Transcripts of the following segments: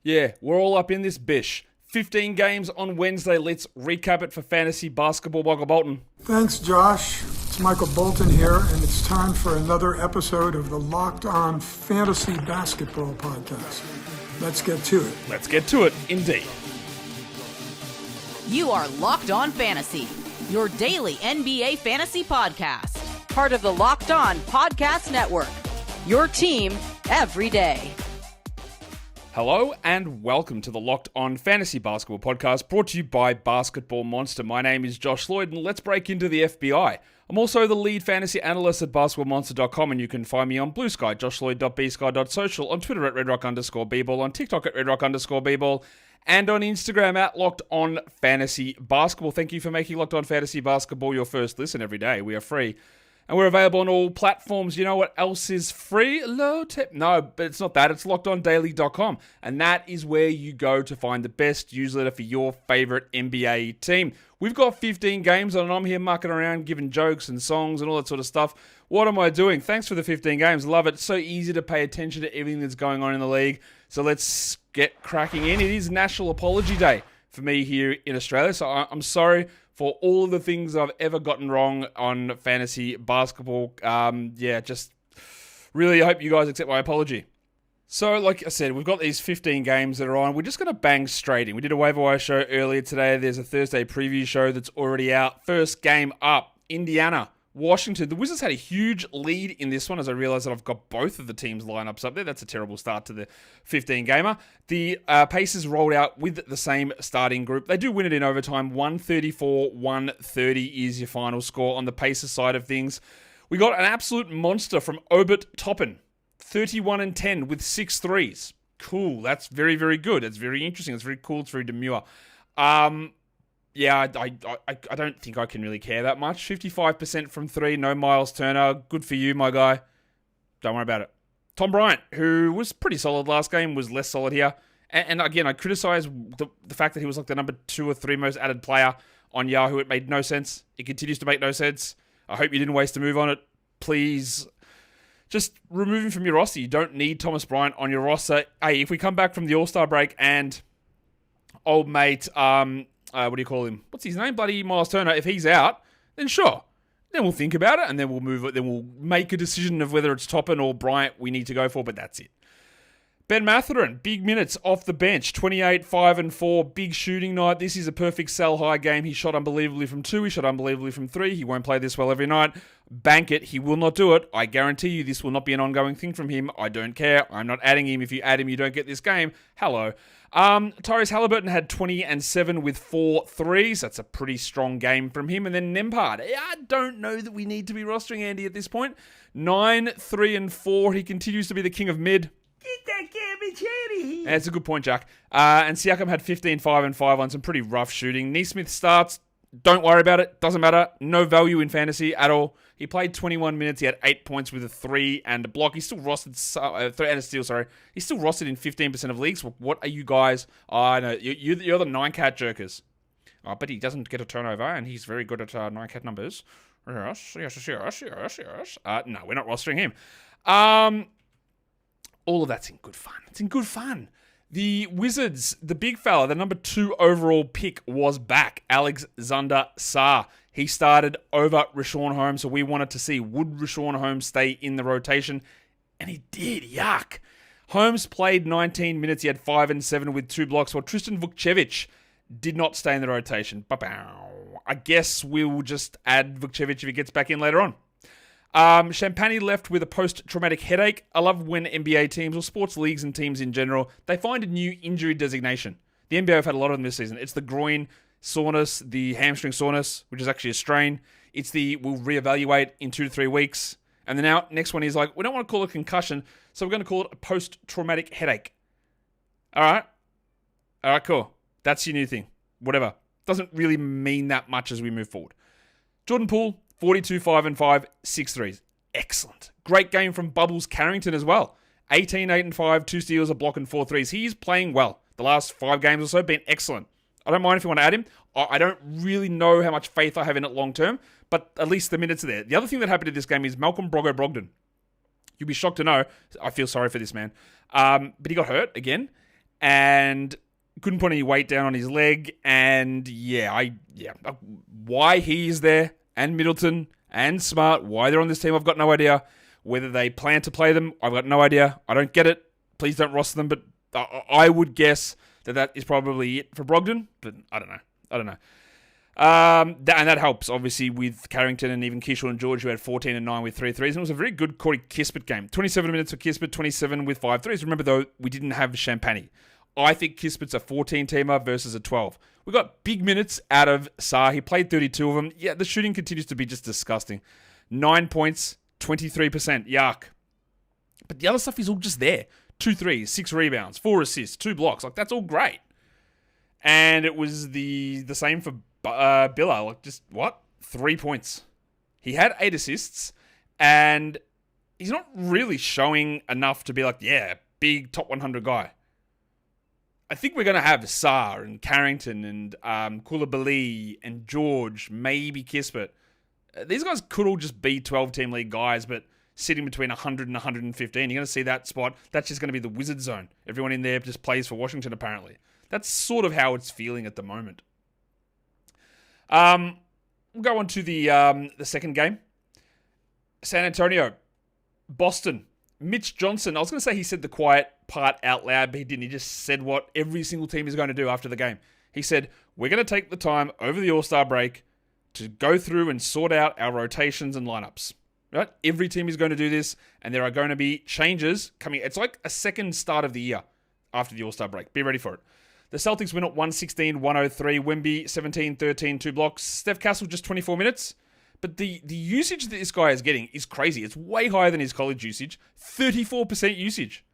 Yeah, we're all up in this bish. 15 games on Wednesday. Let's recap it for fantasy basketball. Michael Bolton. Thanks, Josh. It's Michael Bolton here, and it's time for another episode of the Locked On Fantasy Basketball Podcast. Let's get to it. Let's get to it, indeed. You are Locked On Fantasy, your daily NBA fantasy podcast. Part of the Locked On Podcast Network, your team every day. Hello and welcome to the Locked On Fantasy Basketball Podcast, brought to you by Basketball Monster. My name is Josh Lloyd, and let's break into the FBI. I'm also the lead fantasy analyst at basketballmonster.com, and you can find me on Blue Sky, joshloyd.bsky.social, on Twitter at redrock_bball, on TikTok at redrock_bball, and on Instagram at Locked On Fantasy Basketball. Thank you for making Locked On Fantasy Basketball your first listen every day. We are free. And we're available on all platforms. You know what else is free? Low tip. No, but it's not that. It's lockedondaily.com. And that is where you go to find the best newsletter for your favorite NBA team. We've got 15 games on, and I'm here mucking around, giving jokes and songs and all that sort of stuff. What am I doing? Thanks for the 15 games. Love it. It's so easy to pay attention to everything that's going on in the league. So let's get cracking in. It is National Apology Day for me here in Australia. So I'm sorry for all of the things I've ever gotten wrong on fantasy basketball. Just really hope you guys accept my apology. So, like I said, we've got these 15 games that are on. We're just going to bang straight in. We did a waiver wire show earlier today. There's a Thursday preview show that's already out. First game up, Indiana, Washington. The Wizards had a huge lead in this one, as I realized that I've got both of the teams' lineups up there. That's a terrible start to the 15-gamer. The Pacers rolled out with the same starting group. They do win it in overtime. 134-130 is your final score on the Pacers side of things. We got an absolute monster from Obert Toppin. 31-10 with 6 threes. Cool. That's very, very good. It's very interesting. It's very cool. It's very demure. I don't think I can really care that much. 55% from 3. No Miles Turner. Good for you, my guy. Don't worry about it. Tom Bryant, who was pretty solid last game, was less solid here. And again, I criticize the fact that he was like the number 2 or 3 most added player on Yahoo. It made no sense. It continues to make no sense. I hope you didn't waste a move on it. Please, just remove him from your roster. You don't need Thomas Bryant on your roster. Hey, if we come back from the All-Star break and old mate, what do you call him? What's his name? Bloody Miles Turner. If he's out, then sure. Then we'll think about it, and then we'll move it. Then we'll make a decision of whether it's Toppin or Bryant we need to go for, but that's it. Ben Mathurin, big minutes off the bench. 28, 5 and 4, big shooting night. This is a perfect sell high game. He shot unbelievably from 2. He shot unbelievably from 3. He won't play this well every night. Bank it. He will not do it. I guarantee you this will not be an ongoing thing from him. I don't care. I'm not adding him. If you add him, you don't get this game. Hello. Tyrese Halliburton had 20 and 7 with 4 threes. That's a pretty strong game from him. And then Nembhard. I don't know that we need to be rostering Andy at this point. 9, 3 and 4. He continues to be the king of mid. Get that garbage out of here. That's a good point, Jack. And Siakam had 15, 5 and 5 on some pretty rough shooting. Nesmith starts. Don't worry about it. Doesn't matter. No value in fantasy at all. He played 21 minutes. He had 8 points with a 3 and a block. He's still rostered 3 and a steal. Sorry, he's still rostered in 15% of leagues. What are you guys? I know you're the 9-cat jerkers. But he doesn't get a turnover, and he's very good at 9-cat numbers. Yes. No, we're not rostering him. All of that's in good fun. It's in good fun. The Wizards, the big fella, the number 2 overall pick was back. Alexander Sarr. He started over Richaun Holmes, so we wanted to see, would Richaun Holmes stay in the rotation? And he did. Yuck. Holmes played 19 minutes. He had 5 and 7 with 2 blocks, while Tristan Vukcevic did not stay in the rotation. I guess we'll just add Vukcevic if he gets back in later on. Champagny left with a post-traumatic headache. I love when NBA teams, or sports leagues and teams in general, they find a new injury designation. The NBA have had a lot of them this season. It's the groin soreness, the hamstring soreness, which is actually a strain. It's the we'll reevaluate in 2 to 3 weeks. And then now, next one is like, we don't want to call it a concussion, so we're going to call it a post-traumatic headache. All right, cool. That's your new thing. Whatever. Doesn't really mean that much as we move forward. Jordan Poole, 42, 5 and 5, 6 threes. Excellent. Great game from Bubbles Carrington as well. 18, 8 and 5, 2 steals, a block and 4 threes. He's playing well. The last 5 games or so have been excellent. I don't mind if you want to add him. I don't really know how much faith I have in it long term, but at least the minutes are there. The other thing that happened in this game is Malcolm Brogdon. You'll be shocked to know. I feel sorry for this man. But he got hurt again. and couldn't put any weight down on his leg. And why he's there, and Middleton and Smart, why they're on this team, I've got no idea. Whether they plan to play them, I've got no idea. I don't get it. Please don't roster them, but I would guess that is probably it for Brogdon, but I don't know. And that helps, obviously, with Carrington and even Kishel and George, who had 14 and 9 with 3 threes. And it was a very good Corey Kispert game. 27 minutes for Kispert, 27 with 5 threes. Remember, though, we didn't have Champagny. I think Kispert's a 14-teamer versus a 12. We got big minutes out of Sarr. He played 32 of them. Yeah, the shooting continues to be just disgusting. 9 points, 23%. Yuck. But the other stuff is all just there. 2 threes, 6 rebounds, 4 assists, 2 blocks. Like, that's all great. And it was the same for Biller. Like, just, 3 points. He had 8 assists, and he's not really showing enough to be like, yeah, big top 100 guy. I think we're going to have Sarr and Carrington and Koulibaly and George, maybe Kispert. These guys could all just be 12-team league guys, but sitting between 100 and 115. You're going to see that spot. That's just going to be the wizard zone. Everyone in there just plays for Washington, apparently. That's sort of how it's feeling at the moment. We'll go on to the second game. San Antonio, Boston. Mitch Johnson. I was going to say he said the quiet part out loud, but he didn't. He just said what every single team is going to do after the game. He said, we're going to take the time over the All-Star break to go through and sort out our rotations and lineups. Right? Every team is going to do this, and there are going to be changes coming. It's like a second start of the year after the All-Star break. Be ready for it. The Celtics win at 116-103. Wemby, 17-13, 2 blocks. Steph Castle, just 24 minutes. But the usage that this guy is getting is crazy. It's way higher than his college usage. 34% usage.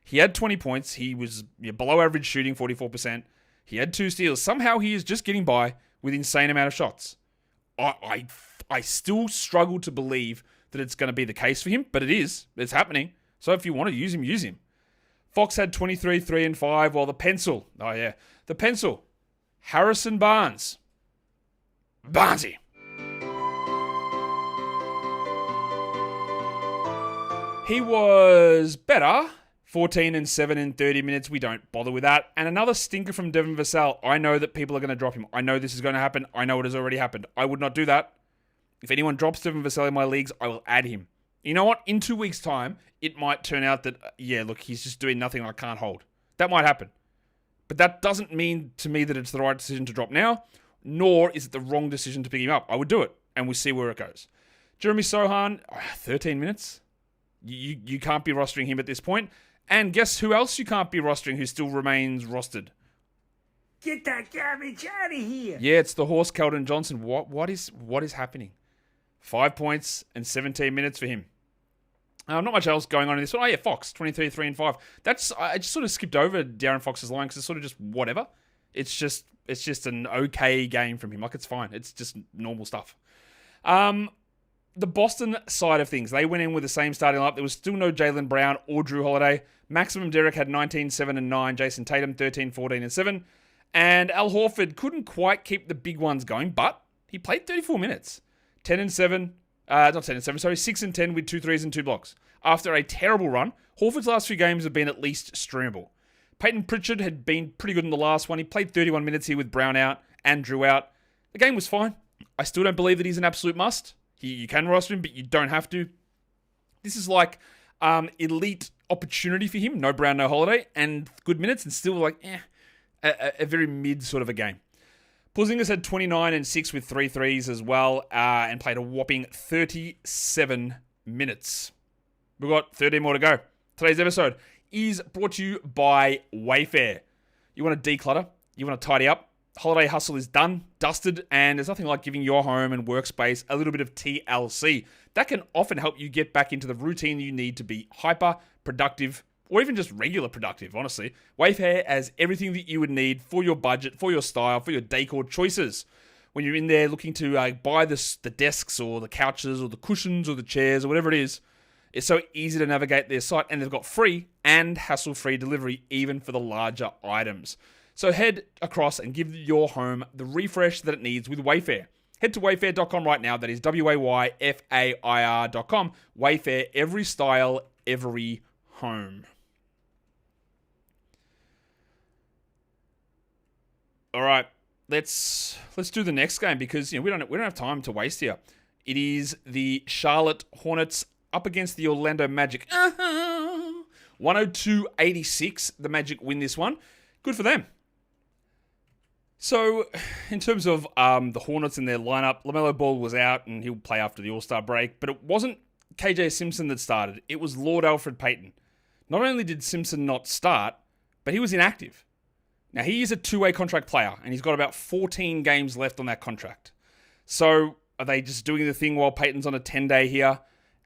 He had 20 points. He was below average shooting, 44%. He had 2 steals. Somehow he is just getting by with insane amount of shots. I still struggle to believe that it's going to be the case for him, but it is. It's happening. So if you want to use him, use him. Fox had 23, 3, and 5, while the pencil, Harrison Barnes. Barnesy. He was better. 14 and 7 in 30 minutes. We don't bother with that. And another stinker from Devin Vassell. I know that people are going to drop him. I know this is going to happen. I know it has already happened. I would not do that. If anyone drops Devin Vassell in my leagues, I will add him. You know what? In 2 weeks' time, it might turn out that, he's just doing nothing I can't hold. That might happen. But that doesn't mean to me that it's the right decision to drop now, nor is it the wrong decision to pick him up. I would do it, and we'll see where it goes. Jeremy Sohan, 13 minutes. You can't be rostering him at this point. And guess who else you can't be rostering who still remains rostered? Get that garbage out of here. Yeah, it's the horse, Keldon Johnson. What is happening? 5 points and 17 minutes for him. Not much else going on in this one. Oh, yeah, Fox, 23, 3, and 5. I just sort of skipped over Darren Fox's line because it's sort of just whatever. It's just an okay game from him. Like, it's fine. It's just normal stuff. The Boston side of things, they went in with the same starting lineup. There was still no Jaylen Brown or Drew Holiday. Maximum Derek had 19, 7, and 9. Jason Tatum, 13, 14, and 7. And Al Horford couldn't quite keep the big ones going, but he played 34 minutes. 10 and 7. Not 10 and 7, sorry. 6 and 10 with 2 threes and 2 blocks. After a terrible run, Horford's last few games have been at least streamable. Peyton Pritchard had been pretty good in the last one. He played 31 minutes here with Brown out and Drew out. The game was fine. I still don't believe that he's an absolute must. You can roster him, but you don't have to. This is like elite opportunity for him. No Brown, no Holiday, and good minutes, and still like a very mid sort of a game. Porzingis had 29 and 6 with 3 threes as well, and played a whopping 37 minutes. We've got 13 more to go. Today's episode is brought to you by WayFair. You want to declutter? You want to tidy up? Holiday hustle is done, dusted, and there's nothing like giving your home and workspace a little bit of TLC. That can often help you get back into the routine you need to be hyper, productive, or even just regular productive, honestly. WayFair has everything that you would need for your budget, for your style, for your decor choices. When you're in there looking to buy the desks or the couches or the cushions or the chairs or whatever it is, it's so easy to navigate their site, and they've got free and hassle-free delivery even for the larger items. So head across and give your home the refresh that it needs with WayFair. Head to wayfair.com right now. That is WAYFAIR.com. WayFair, every style, every home. All right, let's do the next game because we don't have time to waste here. It is the Charlotte Hornets up against the Orlando Magic. 102-86. The Magic win this one. Good for them. So, in terms of the Hornets and their lineup, LaMelo Ball was out and he'll play after the All-Star break, but it wasn't KJ Simpson that started. It was Lord Alfred Payton. Not only did Simpson not start, but he was inactive. Now, he is a two-way contract player, and he's got about 14 games left on that contract. So, are they just doing the thing while Payton's on a 10-day here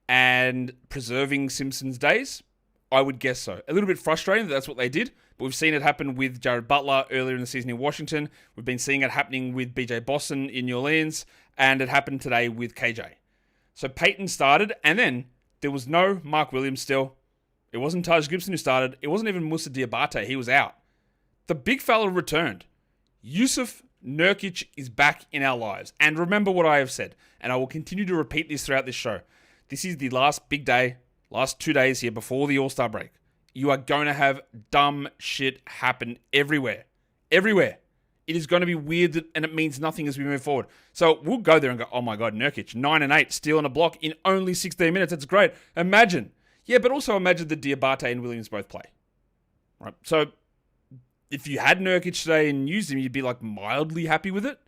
and preserving Simpson's days? I would guess so. A little bit frustrating that that's what they did, but we've seen it happen with Jared Butler earlier in the season in Washington. We've been seeing it happening with BJ Boston in New Orleans, and it happened today with KJ. So Payton started, and then there was no Mark Williams still. It wasn't Taj Gibson who started. It wasn't even Musa Diabate. He was out. The big fella returned. Yusuf Nurkic is back in our lives. And remember what I have said, and I will continue to repeat this throughout this show. This is the last big day, last 2 days here before the All-Star break. You are going to have dumb shit happen everywhere. Everywhere. It is going to be weird and it means nothing as we move forward. So we'll go there and go, oh my God, Nurkic, 9 and 8, stealing a block in only 16 minutes. That's great. Imagine. Yeah, but also imagine that Diabate and Williams both play. Right. So if you had Nurkic today and used him, you'd be like mildly happy with it.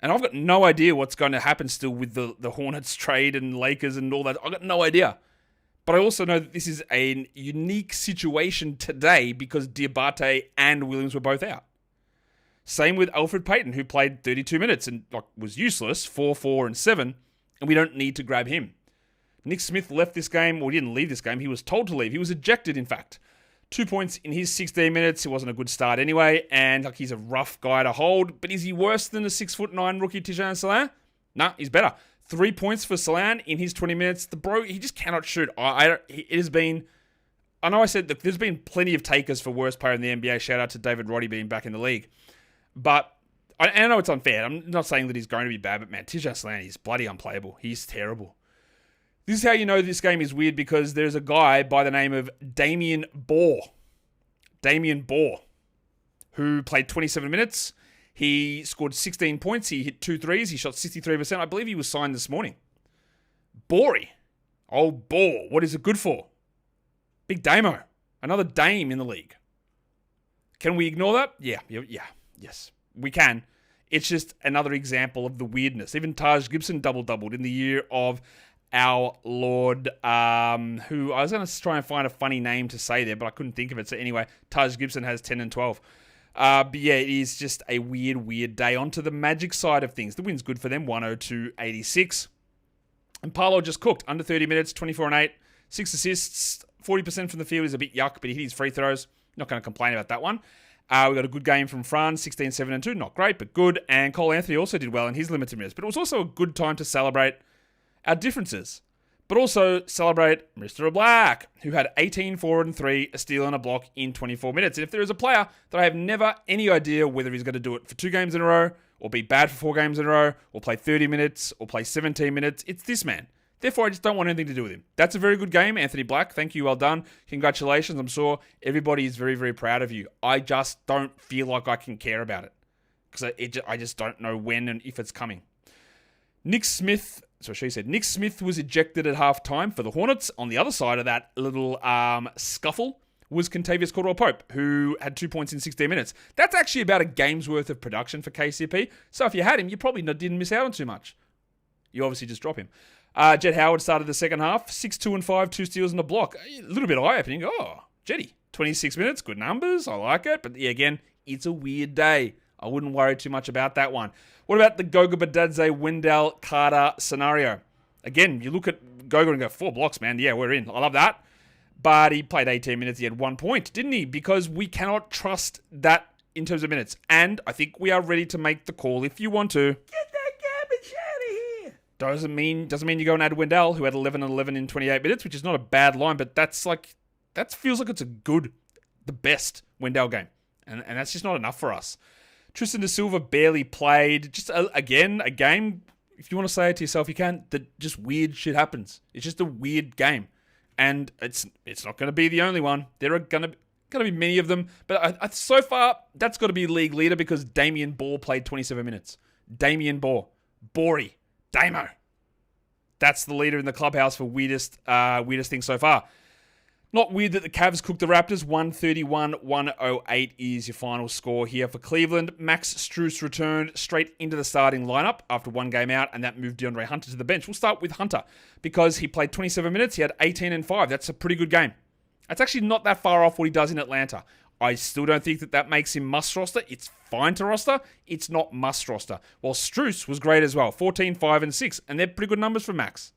And I've got no idea what's going to happen still with the Hornets trade and Lakers and all that. I've got no idea. But I also know that this is a unique situation today because Diabate and Williams were both out. Same with Alfred Payton, who played 32 minutes and was useless, 4, 4, and 7, and we don't need to grab him. Nick Smith left this game, or he didn't leave this game. He was told to leave. He was ejected, in fact. 2 points in his 16 minutes. It wasn't a good start anyway, and he's a rough guy to hold. But is he worse than the 6'9" rookie Tijan Salan? Nah, he's better. 3 points for Salan in his 20 minutes. The bro, he just cannot shoot. It has been... I know I said that there's been plenty of takers for worst player in the NBA. Shout out to David Roddy being back in the league. But I know it's unfair. I'm not saying that he's going to be bad, but man, Tijan Salan is bloody unplayable. He's terrible. This is how you know this game is weird because there's a guy by the name of Damian Bohr, who played 27 minutes. He scored 16 points. He hit 2 threes. He shot 63%. I believe he was signed this morning. Bory. Oh, Ball. What is it good for? Big Damo. Another Dame in the league. Can we ignore that? Yeah. Yes, we can. It's just another example of the weirdness. Even Taj Gibson doubled in the year of our Lord, who I was going to try and find a funny name to say there, but I couldn't think of it. So anyway, Taj Gibson has 10 and 12. But yeah, it is just a weird day. On to the Magic side of things. The win's good for them, 102-86. And Paolo just cooked. Under 30 minutes, 24 and 8, 6 assists, 40% from the field is a bit yuck, but he hit his free throws. Not going to complain about that one. We got a good game from Fran, 16, 7 and 2. Not great, but good. And Cole Anthony also did well in his limited minutes. But it was also a good time to celebrate our differences, but also celebrate Mr. Black, who had 18, 4 and 3, a steal and a block in 24 minutes. And if there is a player that I have never any idea whether he's going to do it for 2 games in a row, or be bad for 4 games in a row, or play 30 minutes, or play 17 minutes, it's this man. Therefore, I just don't want anything to do with him. That's a very good game, Anthony Black. Thank you, well done. Congratulations. I'm sure everybody is very, very proud of you. I just don't feel like I can care about it, because I just don't know when and if it's coming. Nick Smith was ejected at halftime for the Hornets. On the other side of that little scuffle was Kentavious Caldwell-Pope, who had 2 points in 16 minutes. That's actually about a game's worth of production for KCP. So if you had him, you probably didn't miss out on too much. You obviously just drop him. Jet Howard started the second half, 6, 2 and 5, 2 steals and a block. A little bit eye-opening. Oh, Jetty, 26 minutes, good numbers. I like it. But yeah, again, it's a weird day. I wouldn't worry too much about that one. What about the Goga Badadze, Wendell Carter scenario? Again, you look at Goga and go, 4 blocks, man. Yeah, we're in. I love that. But he played 18 minutes. He had 1 point, didn't he? Because we cannot trust that in terms of minutes. And I think we are ready to make the call if you want to. Get that garbage out of here. Doesn't mean you go and add Wendell, who had 11 and 11 in 28 minutes, which is not a bad line, but that feels like it's the best Wendell game. And that's just not enough for us. Tristan Da Silva barely played. Just, again, a game, if you want to say it to yourself, you can, that just weird shit happens. It's just a weird game. And it's not going to be the only one. There are going to going to be many of them. But so far, that's got to be league leader because Damian Ball played 27 minutes. Damian Ball. Bory. Damo. That's the leader in the clubhouse for weirdest thing so far. Not weird that the Cavs cooked the Raptors. 131-108 is your final score here for Cleveland. Max Strus returned straight into the starting lineup after one game out, and that moved DeAndre Hunter to the bench. We'll start with Hunter because he played 27 minutes. He had 18 and 5. That's a pretty good game. That's actually not that far off what he does in Atlanta. I still don't think that makes him must roster. It's fine to roster. It's not must roster. While Strus was great as well. 14, 5, and 6, and they're pretty good numbers for Max.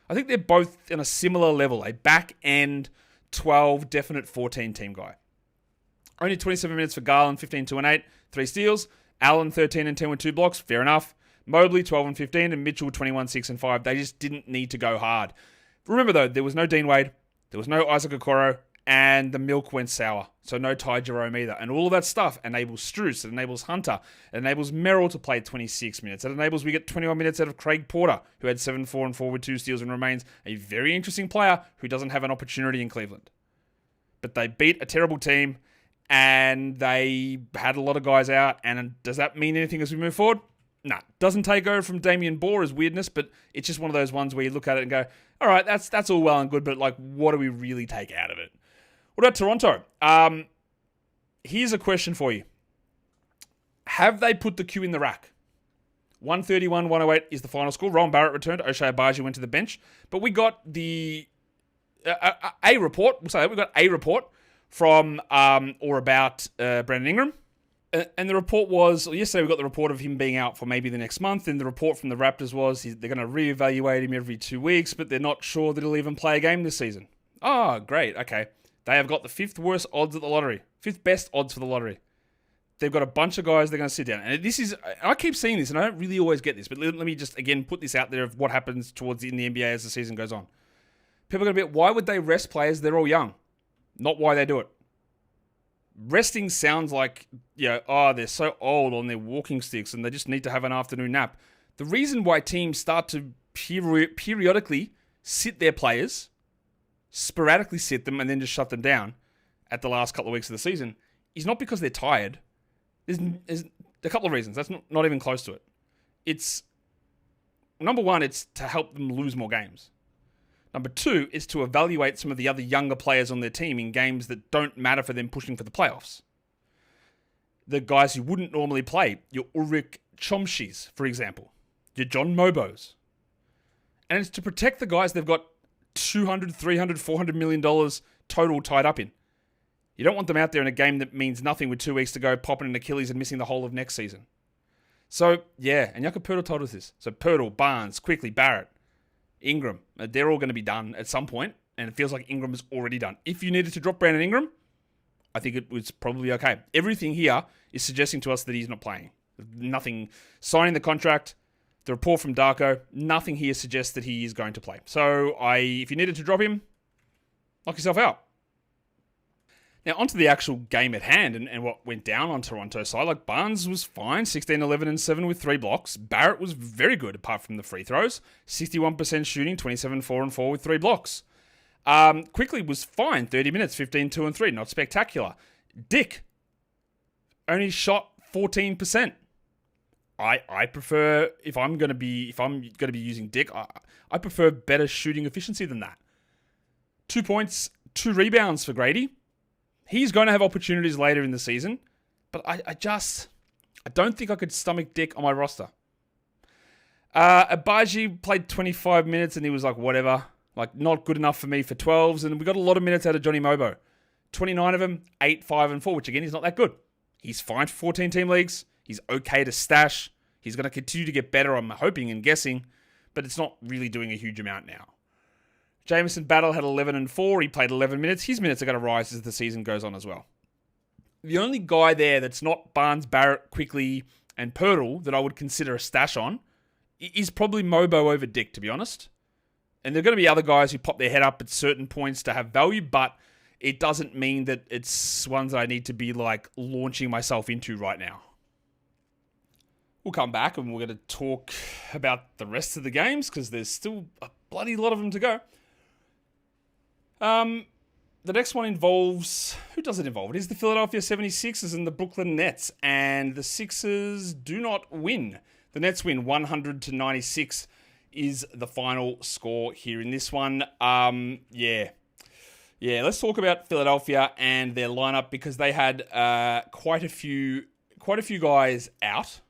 I think they're both on a similar level, a back-end 12, definite 14 team guy. Only 27 minutes for Garland, 15, 2, and 8, 3 steals. Allen, 13 and 10 with 2 blocks, fair enough. Mobley, 12 and 15, and Mitchell, 21, 6 and 5. They just didn't need to go hard. Remember though, there was no Dean Wade, there was no Isaac Okoro, and the milk went sour. So no Ty Jerome either. And all of that stuff enables Strus, it enables Hunter, it enables Merrill to play 26 minutes. It enables we get 21 minutes out of Craig Porter, who had 7, 4, and 4 with 2 steals and remains a very interesting player who doesn't have an opportunity in Cleveland. But they beat a terrible team, and they had a lot of guys out. And does that mean anything as we move forward? Nah. Doesn't take over from Damian Ball as weirdness, but it's just one of those ones where you look at it and go, all right, that's all well and good, but like, what do we really take out of it? What about Toronto? Here's a question for you. Have they put the Q in the rack? 131-108 is the final score. Rowan Barrett returned. O'Shea Abaji went to the bench. But we got a report. We'll say that. We got a report from or about Brandon Ingram. And the report was, yesterday we got the report of him being out for maybe the next month. And the report from the Raptors was they're going to reevaluate him every 2 weeks, but they're not sure that he'll even play a game this season. Oh, great. Okay. They have got the 5th worst odds at the lottery. 5th best odds for the lottery. They've got a bunch of guys they're going to sit down. And this is, I keep seeing this, and I don't really always get this, but let me just, again, put this out there of what happens in the NBA as the season goes on. People are going to be, why would they rest players? They're all young. Not why they do it. Resting sounds like, they're so old on their walking sticks and they just need to have an afternoon nap. The reason why teams start to periodically sit their players, sporadically sit them and then just shut them down at the last couple of weeks of the season is not because they're tired. There's a couple of reasons. That's not even close to it. It's, number one, it's to help them lose more games. Number two is to evaluate some of the other younger players on their team in games that don't matter for them pushing for the playoffs. The guys who wouldn't normally play, your Ulrich Chomskis, for example, your John Mobos. And it's to protect the guys they've got $200, $300, $400 million total tied up in. You don't want them out there in a game that means nothing with 2 weeks to go, popping an Achilles and missing the whole of next season. So, yeah, and Jakob Poeltl told us this. So Poeltl, Barnes, Quickly, Barrett, Ingram, they're all going to be done at some point, and it feels like Ingram is already done. If you needed to drop Brandon Ingram, I think it was probably okay. Everything here is suggesting to us that he's not playing. Nothing, signing the contract, the report from Darko, nothing here suggests that he is going to play. So if you needed to drop him, knock yourself out. Now, onto the actual game at hand and what went down on Toronto's side. Like, Barnes was fine, 16, 11, and 7 with 3 blocks. Barrett was very good, apart from the free throws. 61% shooting, 27, 4, and 4 with 3 blocks. Quickly was fine, 30 minutes, 15, 2, and 3. Not spectacular. Dick only shot 14%. I prefer, if I'm going to be using Dick, I prefer better shooting efficiency than that. 2 points, 2 rebounds for Grady. He's going to have opportunities later in the season, but I don't think I could stomach Dick on my roster. Abaji played 25 minutes and he was like, whatever, like not good enough for me for 12s, and we got a lot of minutes out of Johnny Mobo. 29 of them, 8, 5, and 4, which again is not that good. He's fine for 14-team leagues. He's okay to stash. He's going to continue to get better, I'm hoping and guessing, but it's not really doing a huge amount now. Jameson Battle had 11 and 4. He played 11 minutes. His minutes are going to rise as the season goes on as well. The only guy there that's not Barnes, Barrett, Quickly, and Poeltl that I would consider a stash on is probably Mobo over Dick, to be honest. And there are going to be other guys who pop their head up at certain points to have value, but it doesn't mean that it's ones that I need to be like launching myself into right now. We'll come back and we're going to talk about the rest of the games because there's still a bloody lot of them to go. The next one involves... Who does it involve? It is the Philadelphia 76ers and the Brooklyn Nets. And the Sixers do not win. The Nets win 100-96 is the final score here in this one. Yeah, let's talk about Philadelphia and their lineup because they had quite a few guys out.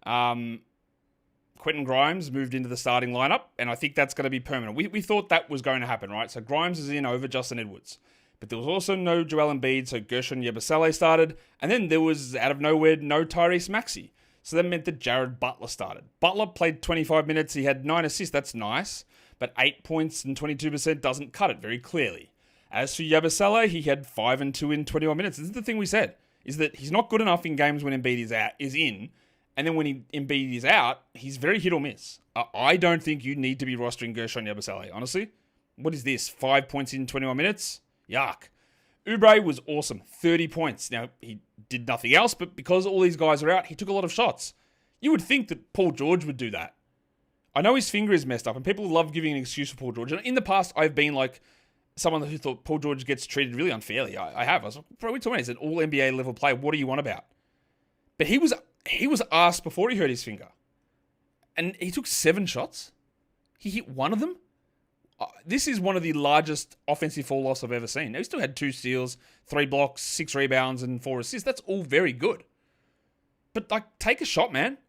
Quentin Grimes moved into the starting lineup, and I think that's going to be permanent. We thought that was going to happen, right? So Grimes is in over Justin Edwards. But there was also no Joel Embiid, so Gershon Yabusele started. And then there was, out of nowhere, no Tyrese Maxey. So that meant that Jared Butler started. Butler played 25 minutes. He had 9 assists. That's nice. But 8 points and 22% doesn't cut it very clearly. As for Yabusele, he had 5 and 2 in 21 minutes. This is the thing we said, is that he's not good enough in games when Embiid is in. And then when Embiid is out, he's very hit or miss. I don't think you need to be rostering Gershon Yabusele, honestly. What is this? 5 points in 21 minutes? Yuck. Oubre was awesome. 30 points. Now, he did nothing else, but because all these guys are out, he took a lot of shots. You would think that Paul George would do that. I know his finger is messed up, and people love giving an excuse for Paul George. And in the past, I've been like someone who thought Paul George gets treated really unfairly. I have. I was like, bro, what are you talking about? He's an all-NBA level player. What do you want about? But he was asked before he hurt his finger. And he took 7 shots. He hit one of them. This is one of the largest offensive fall-offs I've ever seen. Now, he still had 2 steals, 3 blocks, 6 rebounds, and 4 assists. That's all very good. But, take a shot, man.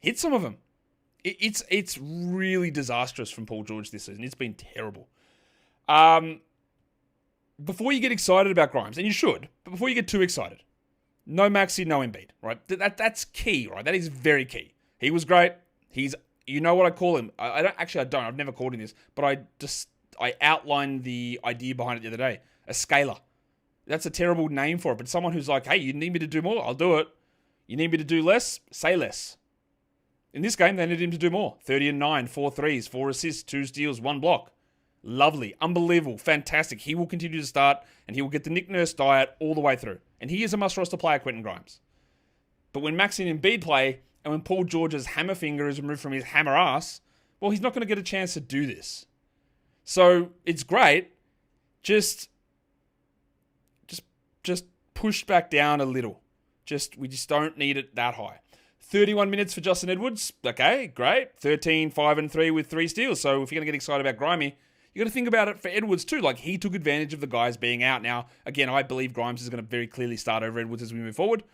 Hit some of them. It's really disastrous from Paul George this season. It's been terrible. Before you get excited about Grimes, and you should, but before you get too excited, no Maxey, no Embiid, right? That's key, right? That is very key. He was great. You know what I call him? I don't. I've never called him this, but I outlined the idea behind it the other day. A scaler. That's a terrible name for it, but someone who's like, hey, you need me to do more? I'll do it. You need me to do less? Say less. In this game, they needed him to do more. 30 and 9, 4 threes, 4 assists, 2 steals, 1 block. Lovely. Unbelievable. Fantastic. He will continue to start, and he will get the Nick Nurse diet all the way through. And he is a must-roster player, Quentin Grimes. But when Maxey and Embiid play, and when Paul George's hammer finger is removed from his hammer ass, well, he's not going to get a chance to do this. So, it's great. Just push back down a little. We just don't need it that high. 31 minutes for Justin Edwards. Okay, great. 13, 5 and 3 with 3 steals. So, if you're going to get excited about Grimey, you got to think about it for Edwards too. Like, he took advantage of the guys being out. Now, again, I believe Grimes is going to very clearly start over Edwards as we move forward.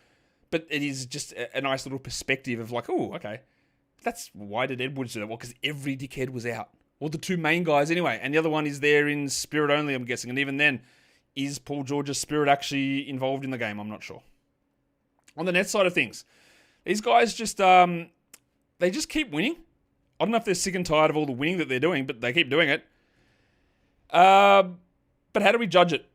But it is just a nice little perspective of like, oh, okay. Why did Edwards do that? Well, because every dickhead was out. Well, the 2 main guys anyway. And the other one is there in spirit only, I'm guessing. And even then, is Paul George's spirit actually involved in the game? I'm not sure. On the net side of things, these guys they just keep winning. I don't know if they're sick and tired of all the winning that they're doing, but they keep doing it. But how do we judge it?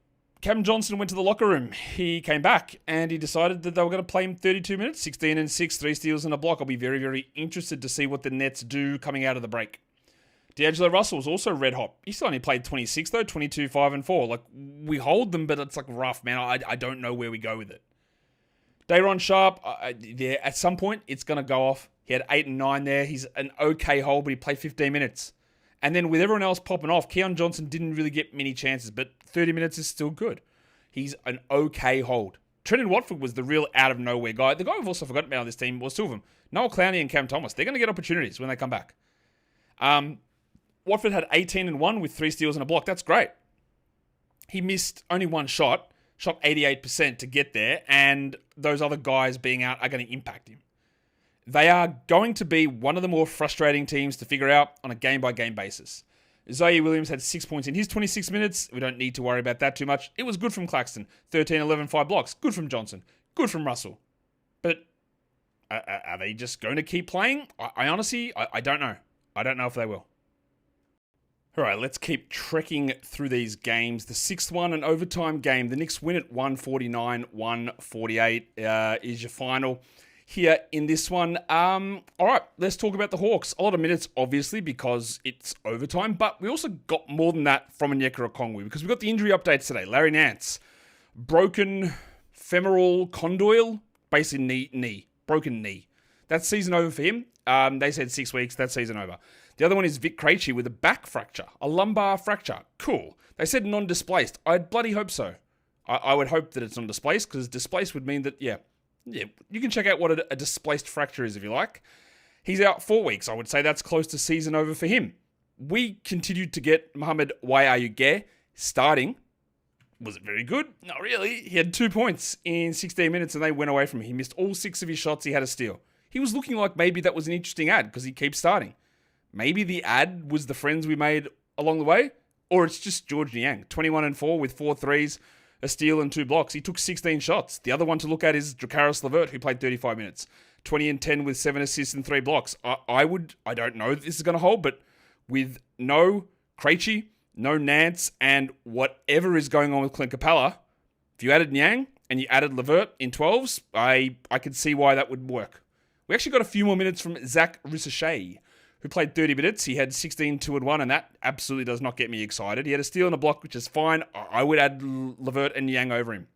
Cam Johnson went to the locker room. He came back and he decided that they were going to play him 32 minutes, 16 and 6, 3 steals and a block. I'll be very, very interested to see what the Nets do coming out of the break. D'Angelo Russell was also red hot. He still only played 26 though, 22, 5 and 4. Like, we hold them, but it's like rough, man. I don't know where we go with it. Day'Ron Sharp, at some point, it's going to go off. He had 8 and 9 there. He's an okay hold, but he played 15 minutes. And then with everyone else popping off, Keon Johnson didn't really get many chances, but 30 minutes is still good. He's an okay hold. Trenton Watford was the real out-of-nowhere guy. The guy we've also forgotten about on this team was 2 of them. Noel Clowney and Cam Thomas. They're going to get opportunities when they come back. Watford had 18 and 1 with 3 steals and a block. That's great. He missed only 1 shot 88% to get there, and those other guys being out are going to impact him. They are going to be one of the more frustrating teams to figure out on a game-by-game basis. Zaire Williams had 6 points in his 26 minutes. We don't need to worry about that too much. It was good from Claxton. 13, 11, 5 blocks. Good from Johnson. Good from Russell. But are they just going to keep playing? I honestly, I don't know. I don't know if they will. All right, let's keep trekking through these games. The 6th one, an overtime game. The Knicks win at 149-148 is your final here in this one. All right, let's talk about the Hawks. A lot of minutes, obviously, because it's overtime, but we also got more than that from Onyeka Okongwu because we got the injury updates today. Larry Nance, broken femoral condyle, basically knee, broken knee. That's season over for him. They said 6 weeks. That's season over. The other one is Vic Krejci with a back fracture, a lumbar fracture. Cool. They said non-displaced. I'd bloody hope so. I would hope that it's non-displaced, because displaced would mean that, yeah, you can check out what a displaced fracture is if you like. He's out 4 weeks. I would say that's close to season over for him. We continued to get Mohamed Wayayuge starting. Was it very good? Not really. He had 2 points in 16 minutes and they went away from him. He missed all 6 of his shots. He had a steal. He was looking like maybe that was an interesting ad because he keeps starting. Maybe the ad was the friends we made along the way, or it's just George Niang. 21-4 with 4 threes, a steal and 2 blocks. He took 16 shots. The other one to look at is Dracaris Levert, who played 35 minutes. 20-10 with 7 assists and 3 blocks. I don't know that this is going to hold, but with no Krejci, no Nance, and whatever is going on with Clint Capella, if you added Niang and you added Levert in 12s, I could see why that would work. We actually got a few more minutes from Zach Rissochet, who played 30 minutes. He had 16, 2 and 1, and that absolutely does not get me excited. He had a steal and a block, which is fine. I would add Levert and Niang over him.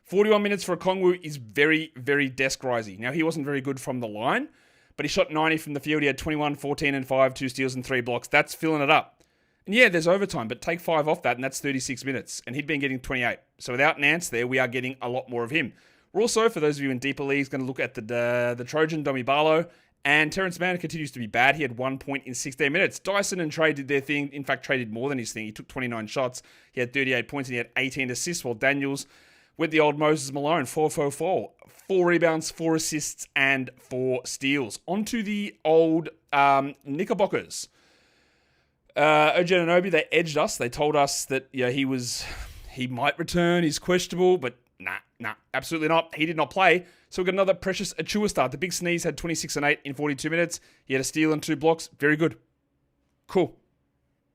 41 minutes for Okongwu is very, very desk-risey. Now, he wasn't very good from the line, but he shot 90 from the field. He had 21, 14 and 5, 2 steals and 3 blocks. That's filling it up. And yeah, there's overtime, but take 5 off that, and that's 36 minutes. And he'd been getting 28. So without Nance there, we are getting a lot more of him. We're also, for those of you in deeper leagues, going to look at the Trojan, Domi Barlow, and Terrence Mann continues to be bad. He had 1 point in 16 minutes. Dyson and Trey did their thing. In fact, Trey did more than his thing. He took 29 shots. He had 38 points, and he had 18 assists, while Daniels went the old Moses Malone, 4-4-4. 4 rebounds, 4 assists, and 4 steals. On to the old Knickerbockers. OG Anunoby, they edged us. They told us that he might return. He's questionable, but nah, absolutely not. He did not play. So we got another Precious Achua start. The big sneeze had 26 and 8 in 42 minutes. He had a steal and 2 blocks. Very good. Cool.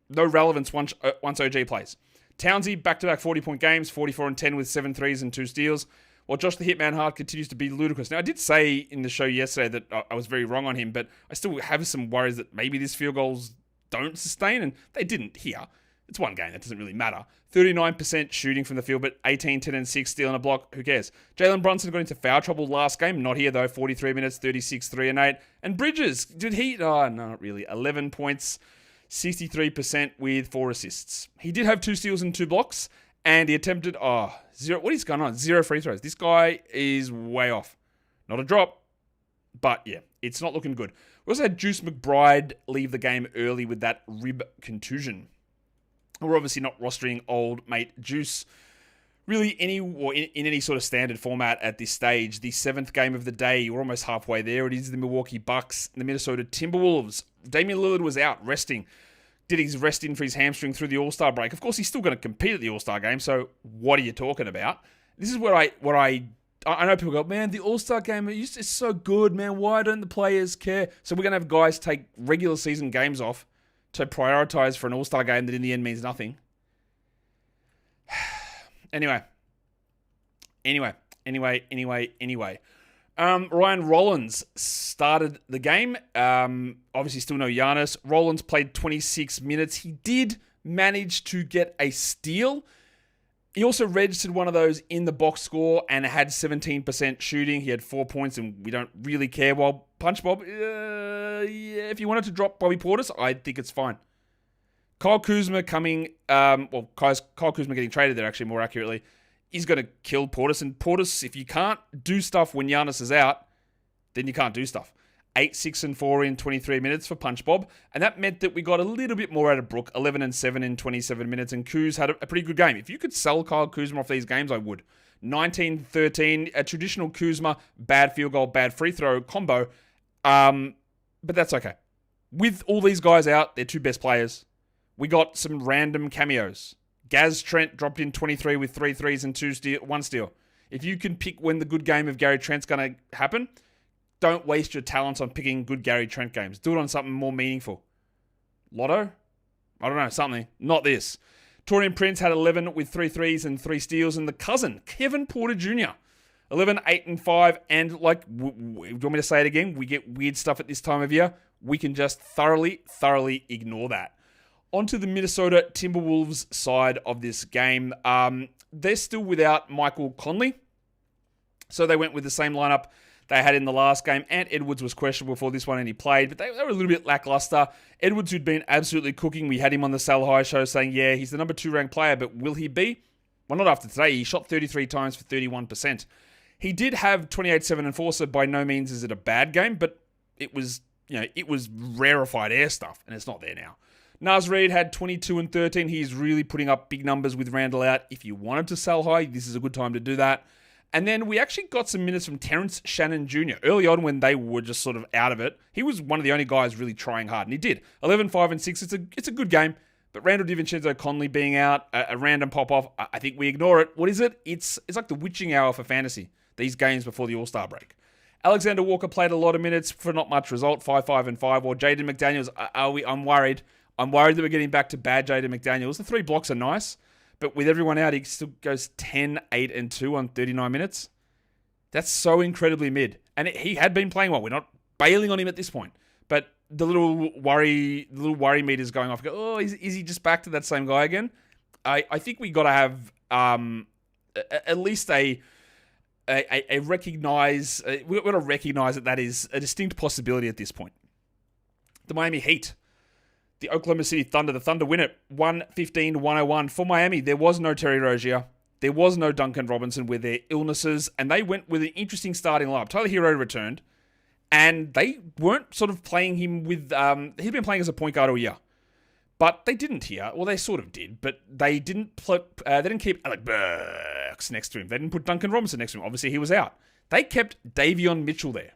No relevance once OG plays. Townsy, back-to-back 40-point games, 44 and 10 with 7 threes and 2 steals. While Josh the Hitman Hart continues to be ludicrous. Now, I did say in the show yesterday that I was very wrong on him, but I still have some worries that maybe these field goals don't sustain, and they didn't here. It's one game. That doesn't really matter. 39% shooting from the field, but 18, 10, and 6 stealing a block. Who cares? Jalen Brunson got into foul trouble last game. Not here, though. 43 minutes, 36, 3 and 8. And Bridges, did he? Oh, no, not really. 11 points, 63% with 4 assists. He did have 2 steals and 2 blocks, and he attempted, 0. What is going on? 0 free throws. This guy is way off. Not a drop, but yeah, it's not looking good. We also had Juice McBride leave the game early with that rib contusion. We're obviously not rostering old mate Juice really in any sort of standard format at this stage. The 7th game of the day, we're almost halfway there. It is the Milwaukee Bucks and the Minnesota Timberwolves. Damian Lillard was out resting. Did his rest in for his hamstring through the All-Star break. Of course, he's still going to compete at the All-Star game, so what are you talking about? This is where I know people go, man, the All-Star game is so good, man. Why don't the players care? So we're going to have guys take regular season games off to prioritize for an All-Star game that in the end means nothing. Anyway. Ryan Rollins started the game. Obviously still no Giannis. Rollins played 26 minutes. He did manage to get a steal. He also registered one of those in the box score and had 17% shooting. He had 4 points, and we don't really care. While Punch Bob, if you wanted to drop Bobby Portis, I think it's fine. Kyle Kuzma coming, Kyle Kuzma getting traded there, actually, more accurately, is going to kill Portis. And Portis, if you can't do stuff when Giannis is out, then you can't do stuff. 8, 6, and 4 in 23 minutes for Punch Bob. And that meant that we got a little bit more out of Brook. 11 and 7 in 27 minutes. And Kuz had a pretty good game. If you could sell Kyle Kuzma off these games, I would. 19-13, a traditional Kuzma, bad field goal, bad free throw combo. But that's okay. With all these guys out, they're 2 best players. We got some random cameos. Gaz Trent dropped in 23 with 3 threes and 1 steal. If you can pick when the good game of Gary Trent's going to happen, don't waste your talents on picking good Gary Trent games. Do it on something more meaningful. Lotto? I don't know, something. Not this. Torian Prince had 11 with 3 threes and 3 steals. And the cousin, Kevin Porter Jr., 11, 8, and 5. And do you want me to say it again? We get weird stuff at this time of year. We can just thoroughly ignore that. Onto the Minnesota Timberwolves side of this game. They're still without Michael Conley. So they went with the same lineup they had in the last game. Ant Edwards was questionable for this one and he played, but they were a little bit lackluster. Edwards, who'd been absolutely cooking, we had him on the Sal High show saying, yeah, he's the number 2 ranked player, but will he be? Well, not after today. He shot 33 times for 31%. He did have 28, 7, and 4, so by no means is it a bad game, but it was, it was rarefied air stuff, and it's not there now. Naz Reid had 22 and 13. He's really putting up big numbers with Randall out. If you wanted to sell high, this is a good time to do that. And then we actually got some minutes from Terrence Shannon Jr. Early on when they were just sort of out of it. He was one of the only guys really trying hard, and he did. 11, 5, and 6. It's a good game. But Randall DiVincenzo Conley being out, a random pop-off, I think we ignore it. What is it? It's like the witching hour for fantasy, these games before the All-Star break. Alexander Walker played a lot of minutes for not much result, 5, 5, and 5. Or Jaden McDaniels, I'm worried. I'm worried that we're getting back to bad Jaden McDaniels. The 3 blocks are nice. But with everyone out, he still goes 10, 8, and 2 on 39 minutes. That's so incredibly mid. And he had been playing well. We're not bailing on him at this point. But the little worry meter's going off. Is he just back to that same guy again? I think we got to have at least a recognize. We've got to recognize that is a distinct possibility at this point. The Miami Heat. The Oklahoma City Thunder. The Thunder win it 115-101. For Miami, there was no Terry Rozier. There was no Duncan Robinson with their illnesses. And they went with an interesting starting lineup. Tyler Hero returned. And they weren't sort of playing him with... he'd been playing as a point guard all year. But they didn't here. Well, they sort of did. But they didn't they didn't keep Alec Burks next to him. They didn't put Duncan Robinson next to him. Obviously, he was out. They kept Davion Mitchell there.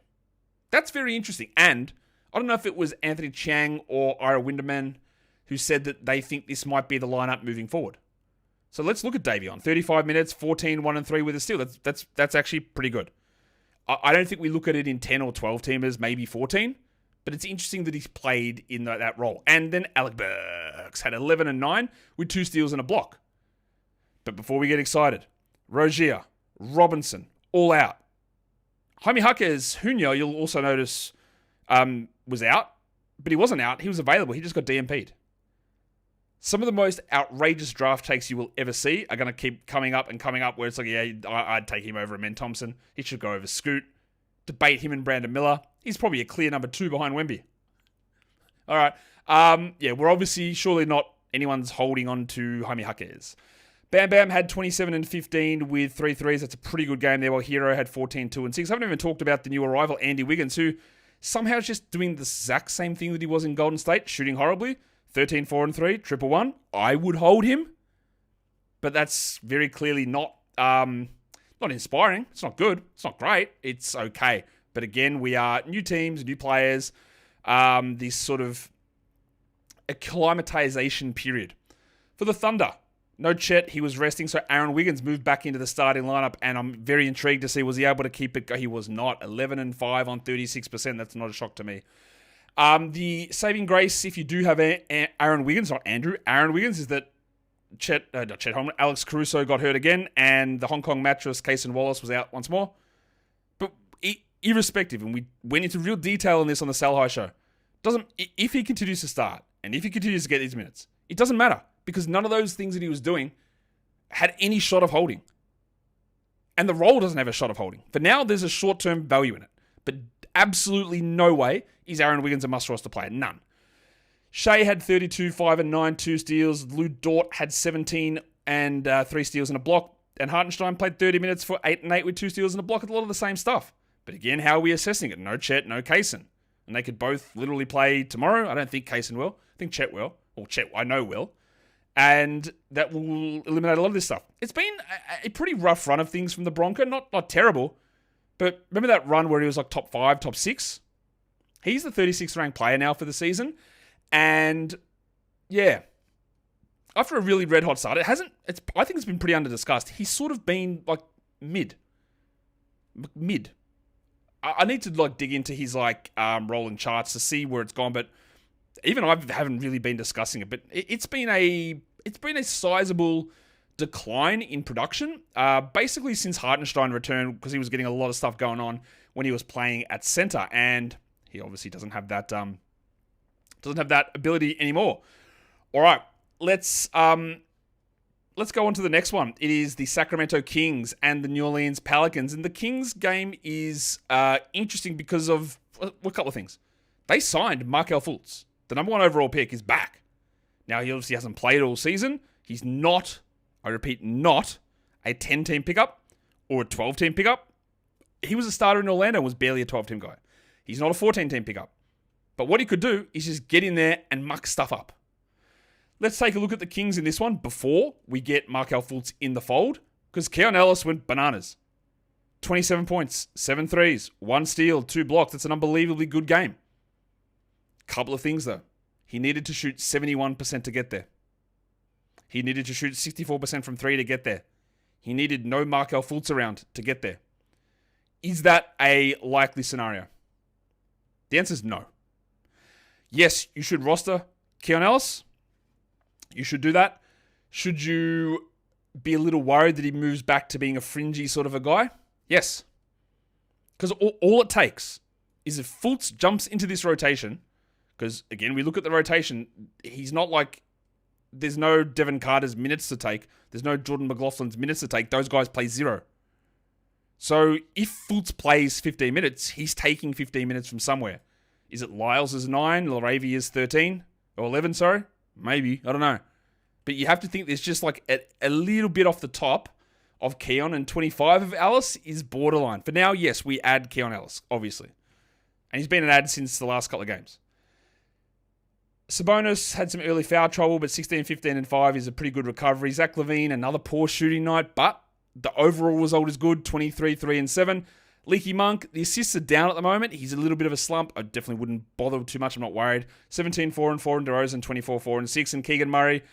That's very interesting. And... I don't know if it was Anthony Chiang or Ira Winderman who said that they think this might be the lineup moving forward. So let's look at Davion. 35 minutes, 14, 1, and 3 with a steal. That's actually pretty good. I don't think we look at it in 10 or 12 teamers, maybe 14, but it's interesting that he's played in that role. And then Alec Burks had 11 and 9 with 2 steals and a block. But before we get excited, Rozier, Robinson, all out. Jaime Jaquez Jr., you'll also notice... was out, but he wasn't out. He was available. He just got DMP'd. Some of the most outrageous draft takes you will ever see are going to keep coming up where it's like, yeah, I'd take him over Amen Thompson. He should go over Scoot. Debate him and Brandon Miller. He's probably a clear number 2 behind Wemby. All right. We're obviously surely not anyone's holding on to Jaime Jaquez. Bam Bam had 27 and 15 with 3 threes. That's a pretty good game there, while Hero had 14, 2, and 6. I haven't even talked about the new arrival, Andy Wiggins, who... somehow is just doing the exact same thing that he was in Golden State, shooting horribly. 13, 4, and 3, triple one. I would hold him. But that's very clearly not inspiring. It's not good. It's not great. It's okay. But again, we are new teams, new players. This sort of acclimatization period. For the Thunder, no Chet, he was resting, so Aaron Wiggins moved back into the starting lineup, and I'm very intrigued to see, was he able to keep it? He was not. 11 and 5 on 36%. That's not a shock to me. The saving grace, if you do have Aaron Wiggins, not Andrew, Aaron Wiggins, is that Alex Caruso got hurt again, and the Hong Kong mattress, Kaysen Wallace, was out once more. But irrespective, and we went into real detail on this on the Sal High show, if he continues to start, and if he continues to get these minutes, it doesn't matter. Because none of those things that he was doing had any shot of holding. And the role doesn't have a shot of holding. For now, there's a short-term value in it. But absolutely no way is Aaron Wiggins a must-roster player. None. Shea had 32, 5 and 9, 2 steals. Lou Dort had 17 and 3 steals and a block. And Hartenstein played 30 minutes for 8 and 8 with 2 steals and a block. It's a lot of the same stuff. But again, how are we assessing it? No Chet, no Kaysen. And they could both literally play tomorrow. I don't think Kaysen will. I think Chet will. Or Chet, I know will. And that will eliminate a lot of this stuff. It's been a pretty rough run of things from the Bronco. Not terrible. But remember that run where he was like top 5, top 6? He's the 36th ranked player now for the season. And yeah, after a really red hot start, I think it's been pretty under-discussed. He's sort of been like mid. I need to like dig into his like rolling charts to see where it's gone, but even I haven't really been discussing it, but it's been a sizable decline in production, basically since Hartenstein returned, because he was getting a lot of stuff going on when he was playing at center, and he obviously doesn't have that ability anymore. All right, let's let's go on to the next one. It is the Sacramento Kings and the New Orleans Pelicans. And the Kings game is interesting because of a couple of things. They signed Markelle Fultz. The number 1 overall pick is back. Now, he obviously hasn't played all season. He's not, I repeat, not a 10-team pickup or a 12-team pickup. He was a starter in Orlando and was barely a 12-team guy. He's not a 14-team pickup. But what he could do is just get in there and muck stuff up. Let's take a look at the Kings in this one before we get Markelle Fultz in the fold, because Keon Ellis went bananas. 27 points, 7 threes, 1 steal, 2 blocks. That's an unbelievably good game. Couple of things, though. He needed to shoot 71% to get there. He needed to shoot 64% from 3 to get there. He needed no Markelle Fultz around to get there. Is that a likely scenario? The answer is no. Yes, you should roster Keon Ellis. You should do that. Should you be a little worried that he moves back to being a fringy sort of a guy? Yes. Because all it takes is if Fultz jumps into this rotation, because, again, we look at the rotation, he's not like, there's no Devin Carter's minutes to take. There's no Jordan McLaughlin's minutes to take. Those guys play 0. So if Fultz plays 15 minutes, he's taking 15 minutes from somewhere. Is it Lyles' 9, Laravia's 13? Or 11, sorry? Maybe. I don't know. But you have to think there's just like a little bit off the top of Keon, and 25 of Ellis is borderline. For now, yes, we add Keon Ellis, obviously. And he's been an ad since the last couple of games. Sabonis had some early foul trouble, but 16, 15, and 5 is a pretty good recovery. Zach LaVine, another poor shooting night, but the overall result is good, 23, 3, and 7. Leaky Monk, the assists are down at the moment. He's a little bit of a slump. I definitely wouldn't bother too much. I'm not worried. 17, 4, and 4, and DeRozan, 24, 4, and 6. And Keegan Murray,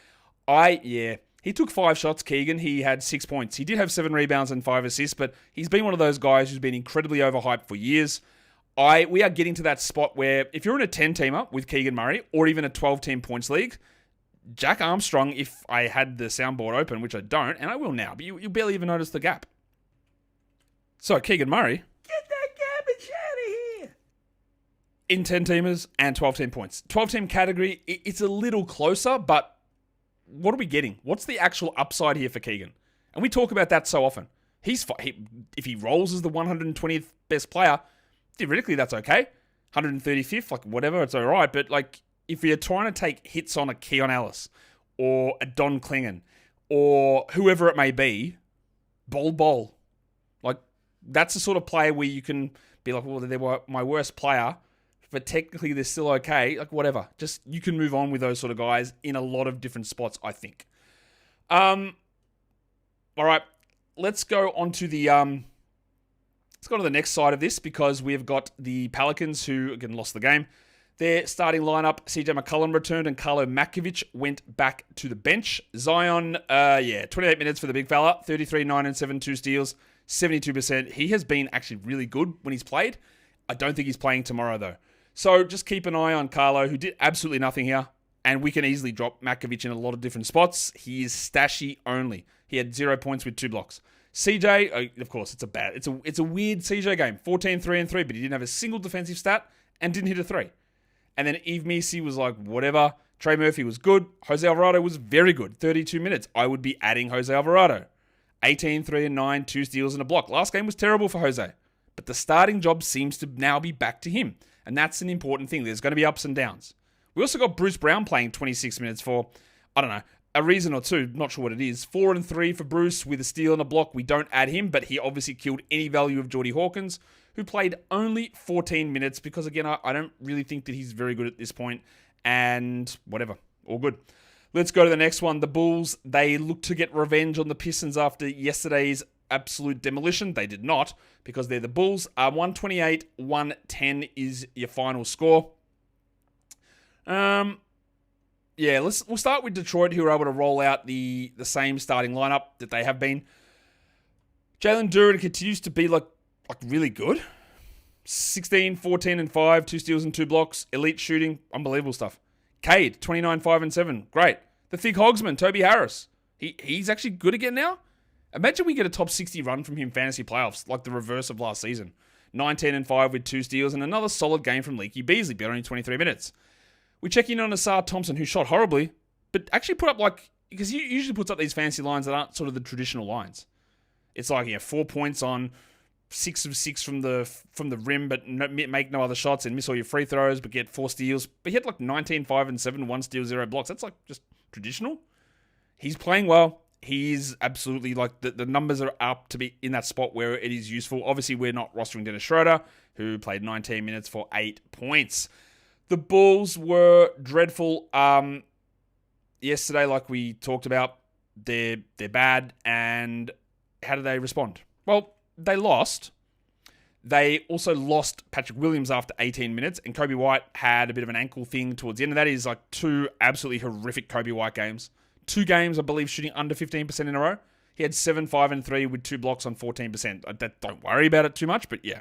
he took 5 shots, Keegan. He had 6 points. He did have 7 rebounds and 5 assists, but he's been one of those guys who's been incredibly overhyped for years. We are getting to that spot where if you're in a 10-teamer with Keegan Murray or even a 12-team points league, Jack Armstrong, if I had the soundboard open, which I don't, and I will now, but you'll barely even notice the gap. So, Keegan Murray. Get that garbage out of here. In 10-teamers and 12-team points. 12-team category, it's a little closer, but what are we getting? What's the actual upside here for Keegan? And we talk about that so often. If he rolls as the 120th best player, theoretically that's okay. 135th, like whatever, it's all right. But like, if you're trying to take hits on a Keon Ellis or a Don Clingan or whoever it may be, Bol Bol, like that's the sort of player where you can be like, well, they were my worst player, but technically they're still okay. Like whatever, just you can move on with those sort of guys in a lot of different spots, I think. All right, let's go on to the let's go to the next side of this because we've got the Pelicans who again lost the game. Their starting lineup, CJ McCollum returned and Carlo Makovic went back to the bench. Zion, 28 minutes for the big fella, 33, 9, and 7, 2 steals, 72%. He has been actually really good when he's played. I don't think he's playing tomorrow though. So just keep an eye on Carlo, who did absolutely nothing here, and we can easily drop Makovic in a lot of different spots. He is stashy only. He had 0 points with 2 blocks. CJ, of course, it's a weird CJ game. 14, 3, and 3, but he didn't have a single defensive stat and didn't hit a 3. And then Yves Missi was like, whatever. Trey Murphy was good. Jose Alvarado was very good. 32 minutes. I would be adding Jose Alvarado. 18, 3, and 9, 2 steals and a block. Last game was terrible for Jose. But the starting job seems to now be back to him. And that's an important thing. There's going to be ups and downs. We also got Bruce Brown playing 26 minutes for, I don't know, a reason or two. Not sure what it is. 4 and 3 for Bruce with a steal and a block. We don't add him, but he obviously killed any value of Geordie Hawkins, who played only 14 minutes because, again, I don't really think that he's very good at this point. And whatever. All good. Let's go to the next one. The Bulls, they look to get revenge on the Pistons after yesterday's absolute demolition. They did not because they're the Bulls. 128-110 is your final score. We'll start with Detroit, who were able to roll out the same starting lineup that they have been. Jalen Duren continues to be like really good. 16, 14, and 5, 2 steals and 2 blocks. Elite shooting, unbelievable stuff. Cade, 29, 5, and 7. Great. The Thick Hogsman, Toby Harris. He's actually good again now. Imagine we get a top 60 run from him fantasy playoffs, like the reverse of last season. 19 and 5 with 2 steals and another solid game from Leaky Beasley, but only 23 minutes. We check in on Asar Thompson, who shot horribly, but actually put up like because he usually puts up these fancy lines that aren't sort of the traditional lines. It's like 4 points on 6 of 6 from the rim, but make no other shots and miss all your free throws, but get 4 steals. But he had like 19, 5 and 7, 1 steal, 0 blocks. That's like just traditional. He's playing well. He's absolutely like the numbers are up to be in that spot where it is useful. Obviously, we're not rostering Dennis Schroeder, who played 19 minutes for 8 points. The Bulls were dreadful. Yesterday, like we talked about, they're bad. And how did they respond? Well, they lost. They also lost Patrick Williams after 18 minutes, and Kobe White had a bit of an ankle thing towards the end. And that is like 2 absolutely horrific Kobe White games. 2 games, I believe, shooting under 15% in a row. He had 7, 5, and 3 with 2 blocks on 14%. Don't worry about it too much, but yeah.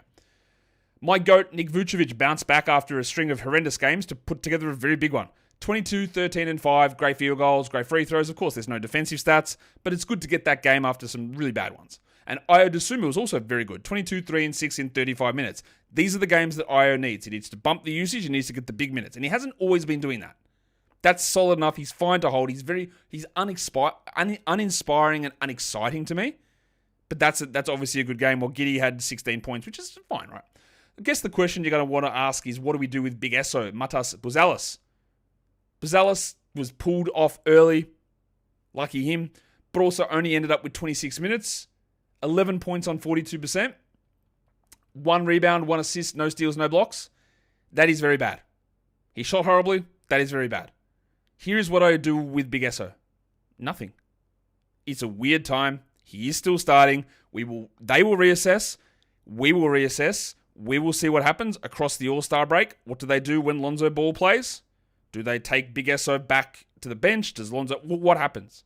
My GOAT, Nick Vucevic, bounced back after a string of horrendous games to put together a very big one. 22, 13, and 5, great field goals, great free throws. Of course, there's no defensive stats, but it's good to get that game after some really bad ones. And Ayo Dosunmu was also very good. 22, 3, and 6 in 35 minutes. These are the games that Ayo needs. He needs to bump the usage. He needs to get the big minutes. And he hasn't always been doing that. That's solid enough. He's fine to hold. He's uninspiring and unexciting to me. But that's obviously a good game. Well, Giddey had 16 points, which is fine, right? I guess the question you're going to want to ask is, what do we do with Big Esso, Matas Buzelis? Buzelis was pulled off early. Lucky him. But also only ended up with 26 minutes. 11 points on 42%. 1 rebound, 1 assist, no steals, no blocks. That is very bad. He shot horribly. That is very bad. Here's what I do with Big Esso. Nothing. It's a weird time. He is still starting. They will reassess. We will reassess. We will see what happens across the All-Star break. What do they do when Lonzo Ball plays? Do they take Big Esso back to the bench? Does Lonzo... What happens?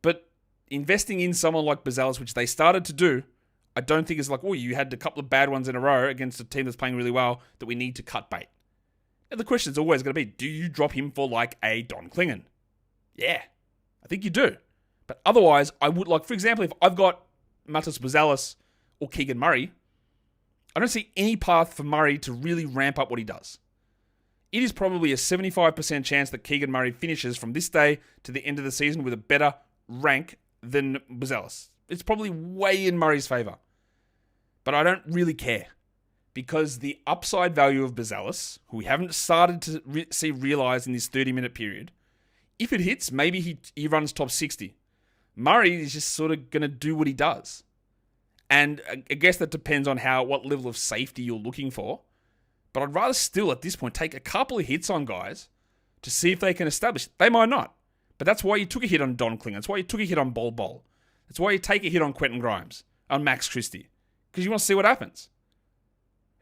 But investing in someone like Buzelis, which they started to do, I don't think is like, oh, you had a couple of bad ones in a row against a team that's playing really well that we need to cut bait. And the question is always going to be, do you drop him for like a Don Clingan? Yeah, I think you do. But otherwise, I would like, for example, if I've got Matas Buzelis or Keegan Murray, I don't see any path for Murray to really ramp up what he does. It is probably a 75% chance that Keegan Murray finishes from this day to the end of the season with a better rank than Buzelis. It's probably way in Murray's favor. But I don't really care. Because the upside value of Buzelis, who we haven't started to see realized in this 30-minute period, if it hits, maybe he runs top 60. Murray is just sort of going to do what he does. And I guess that depends on what level of safety you're looking for. But I'd rather still, at this point, take a couple of hits on guys to see if they can establish. They might not. But that's why you took a hit on Don Clinga. That's why you took a hit on Bol Bol. That's why you take a hit on Quentin Grimes, on Max Christie. Because you want to see what happens.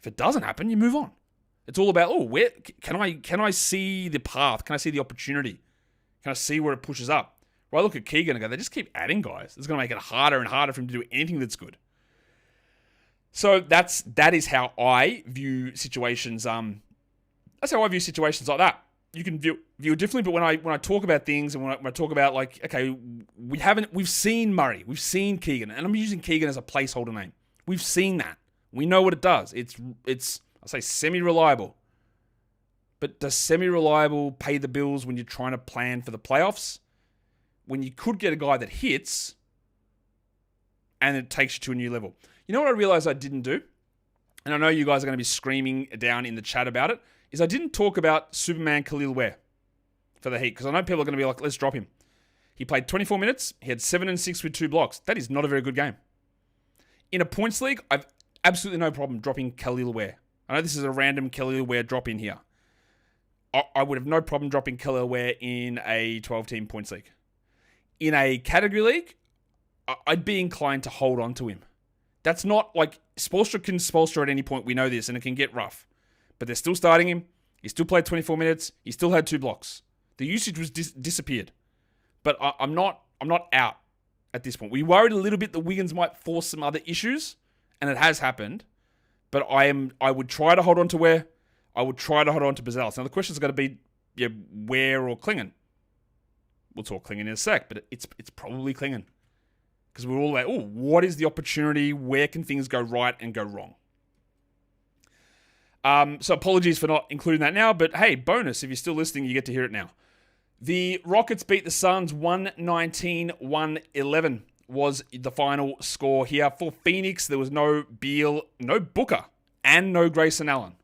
If it doesn't happen, you move on. It's all about, where can I see the path? Can I see the opportunity? Can I see where it pushes up? Well, I look at Keegan and go, they just keep adding guys. It's going to make it harder and harder for him to do anything that's good. So that is how I view situations. That's how I view situations like that. You can view it differently, but when I talk about things and when I talk about like, okay, we've seen Murray, we've seen Keegan, and I'm using Keegan as a placeholder name. We've seen that. We know what it does. It's I say semi-reliable. But does semi-reliable pay the bills when you're trying to plan for the playoffs? When you could get a guy that hits and it takes you to a new level. You know what I realized I didn't do? And I know you guys are going to be screaming down in the chat about it, is I didn't talk about Superman Khalil Ware for the Heat, because I know people are going to be like, let's drop him. He played 24 minutes. He had 7 and 6 with 2 blocks. That is not a very good game. In a points league, I've absolutely no problem dropping Khalil Ware. I know this is a random Khalil Ware drop in here. I would have no problem dropping Khalil Ware in a 12-team points league. In a category league, I'd be inclined to hold on to him. That's not like Spoelstra can Spoelstra at any point. We know this, and it can get rough. But they're still starting him. He still played 24 minutes. He still had 2 blocks. The usage was disappeared. But I'm not out at this point. We worried a little bit that Wiggins might force some other issues, and it has happened. But I would try to hold on to Ware. I would try to hold on to Buzelis. Now the question is going to be, Ware or Clingan. We'll talk Clingan in a sec, but it's probably Clingan. Because we're all like, what is the opportunity? Where can things go right and go wrong? So apologies for not including that now, but hey, bonus. If you're still listening, you get to hear it now. The Rockets beat the Suns 119-111 was the final score here. For Phoenix, there was no Beal, no Booker, and no Grayson Allen.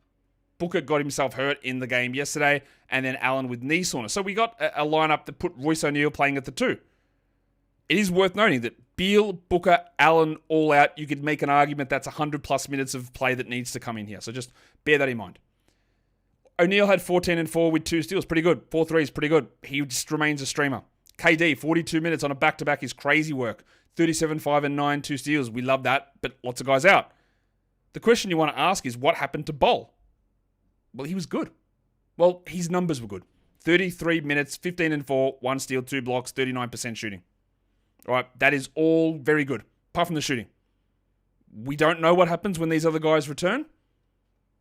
Booker got himself hurt in the game yesterday, and then Allen with knee soreness. So we got a lineup that put Royce O'Neal playing at the 2. It is worth noting that Beal, Booker, Allen all out. You could make an argument that's 100-plus minutes of play that needs to come in here. So just bear that in mind. O'Neal had 14 and 4 with 2 steals. Pretty good. 4 threes, pretty good. He just remains a streamer. KD, 42 minutes on a back-to-back is crazy work. 37, 5 and 9, 2 steals. We love that, but lots of guys out. The question you want to ask is, what happened to Bol? Well, he was good. Well, his numbers were good. 33 minutes, 15 and 4, 1 steal, 2 blocks, 39% shooting. All right, that is all very good, apart from the shooting. We don't know what happens when these other guys return,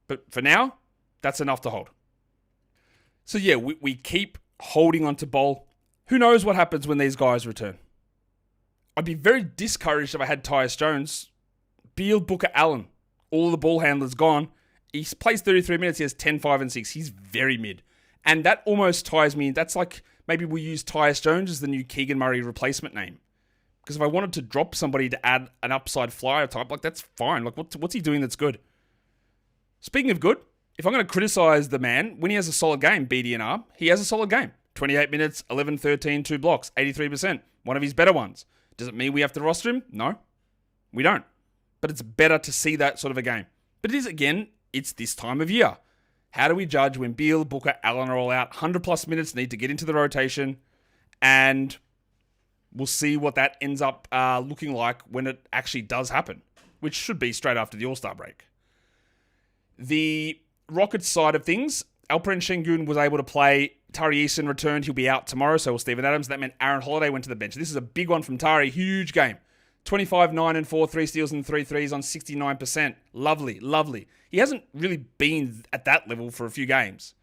but for now, that's enough to hold. So yeah, we keep holding on to Bol. Who knows what happens when these guys return? I'd be very discouraged if I had Tyus Jones, Beal, Booker, Allen, all the ball handlers gone. He plays 33 minutes, he has 10, 5, and 6. He's very mid. And that almost ties me, that's like maybe we use Tyus Jones as the new Keegan Murray replacement name. Because if I wanted to drop somebody to add an upside flyer type, like that's fine. Like what's he doing that's good? Speaking of good, if I'm going to criticize the man, when he has a solid game, BDNR, he has a solid game. 28 minutes, 11, 13, 2 blocks, 83%. One of his better ones. Does it mean we have to roster him? No, we don't. But it's better to see that sort of a game. But it is, again, it's this time of year. How do we judge when Beal, Booker, Allen are all out? 100-plus minutes need to get into the rotation. And we'll see what that ends up looking like when it actually does happen, which should be straight after the All-Star break. The Rockets side of things, Alperen Şengün was able to play. Tari Eason returned. He'll be out tomorrow, so will Steven Adams. That meant Aaron Holiday went to the bench. This is a big one from Tari. Huge game. 25, 9 and 4, 3 steals and 3 threes on 69%. Lovely, lovely. He hasn't really been at that level for a few games.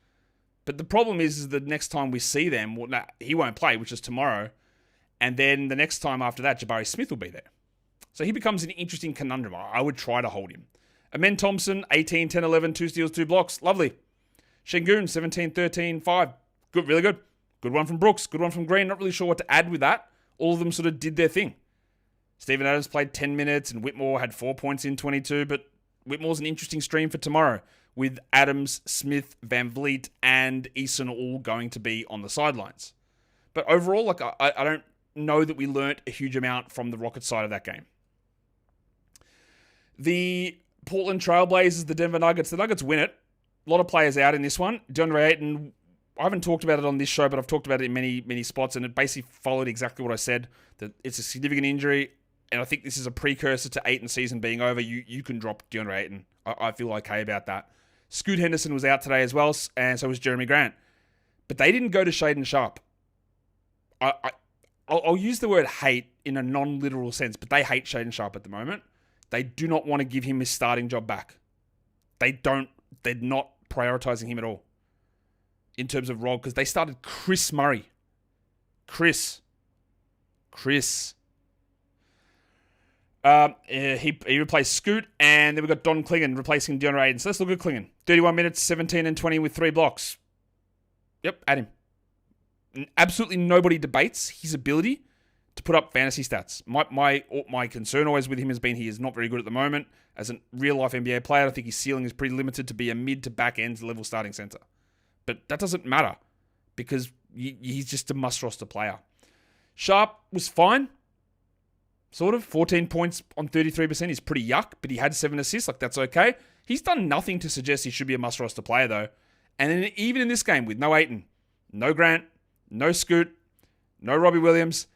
But the problem is the next time we see them, well, he won't play, which is tomorrow. And then the next time after that, Jabari Smith will be there. So he becomes an interesting conundrum. I would try to hold him. Amen Thompson, 18, 10, 11, 2 steals, 2 blocks. Lovely. Şengün, 17, 13, 5. Good, really good. Good one from Brooks. Good one from Green. Not really sure what to add with that. All of them sort of did their thing. Steven Adams played 10 minutes and Whitmore had 4 points in 22, but Whitmore's an interesting stream for tomorrow with Adams, Smith, Van Vliet, and Eason all going to be on the sidelines. But overall, like I don't know that we learnt a huge amount from the Rockets side of that game. The Portland Trailblazers, the Denver Nuggets. The Nuggets win it. A lot of players out in this one. DeAndre Ayton, I haven't talked about it on this show, but I've talked about it in many, many spots, and it basically followed exactly what I said, that it's a significant injury, and I think this is a precursor to Ayton's season being over. You can drop DeAndre Ayton. I feel okay about that. Scoot Henderson was out today as well, and so was Jeremy Grant. But they didn't go to Shaedon Sharpe. I'll use the word hate in a non-literal sense, but they hate Shaedon Sharpe at the moment. They do not want to give him his starting job back. They're not prioritizing him at all in terms of role, because they started Chris Murray. Chris. He replaced Scoot, and then we got Don Clingan replacing DeAndre Ayton. So let's look at Clingan. 31 minutes, 17 and 20 with 3 blocks. Yep, add him. Absolutely nobody debates his ability to put up fantasy stats. My concern always with him has been he is not very good at the moment. As a real-life NBA player, I think his ceiling is pretty limited to be a mid to back-end level starting center. But that doesn't matter because he's just a must-roster player. Sharpe was fine. Sort of. 14 points on 33% is pretty yuck, but he had 7 assists. Like, that's okay. He's done nothing to suggest he should be a must-roster player, though. And then even in this game with no Ayton, no Grant, no Scoot, no Robbie Williams,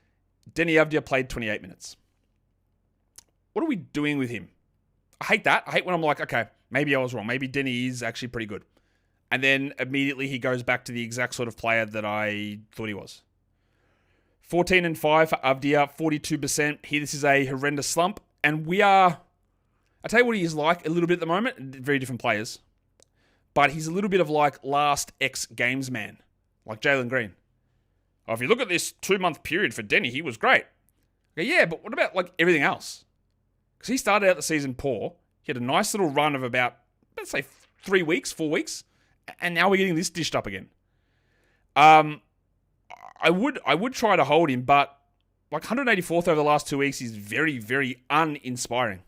Denny Avdia played 28 minutes. What are we doing with him? I hate that. I hate when I'm like, okay, maybe I was wrong. Maybe Denny is actually pretty good. And then immediately he goes back to the exact sort of player that I thought he was. 14 and 5 for Avdia, 42%. This is a horrendous slump. And I'll tell you what he is like a little bit at the moment. Very different players. But he's a little bit of like last X Games man. Like Jalen Green. If you look at this 2-month period for Denny, he was great. Okay, yeah, but what about like everything else? Because he started out the season poor. He had a nice little run of about, let's say, 3 weeks, 4 weeks. And now we're getting this dished up again. I would try to hold him, but like 184th over the last 2 weeks is very, very uninspiring.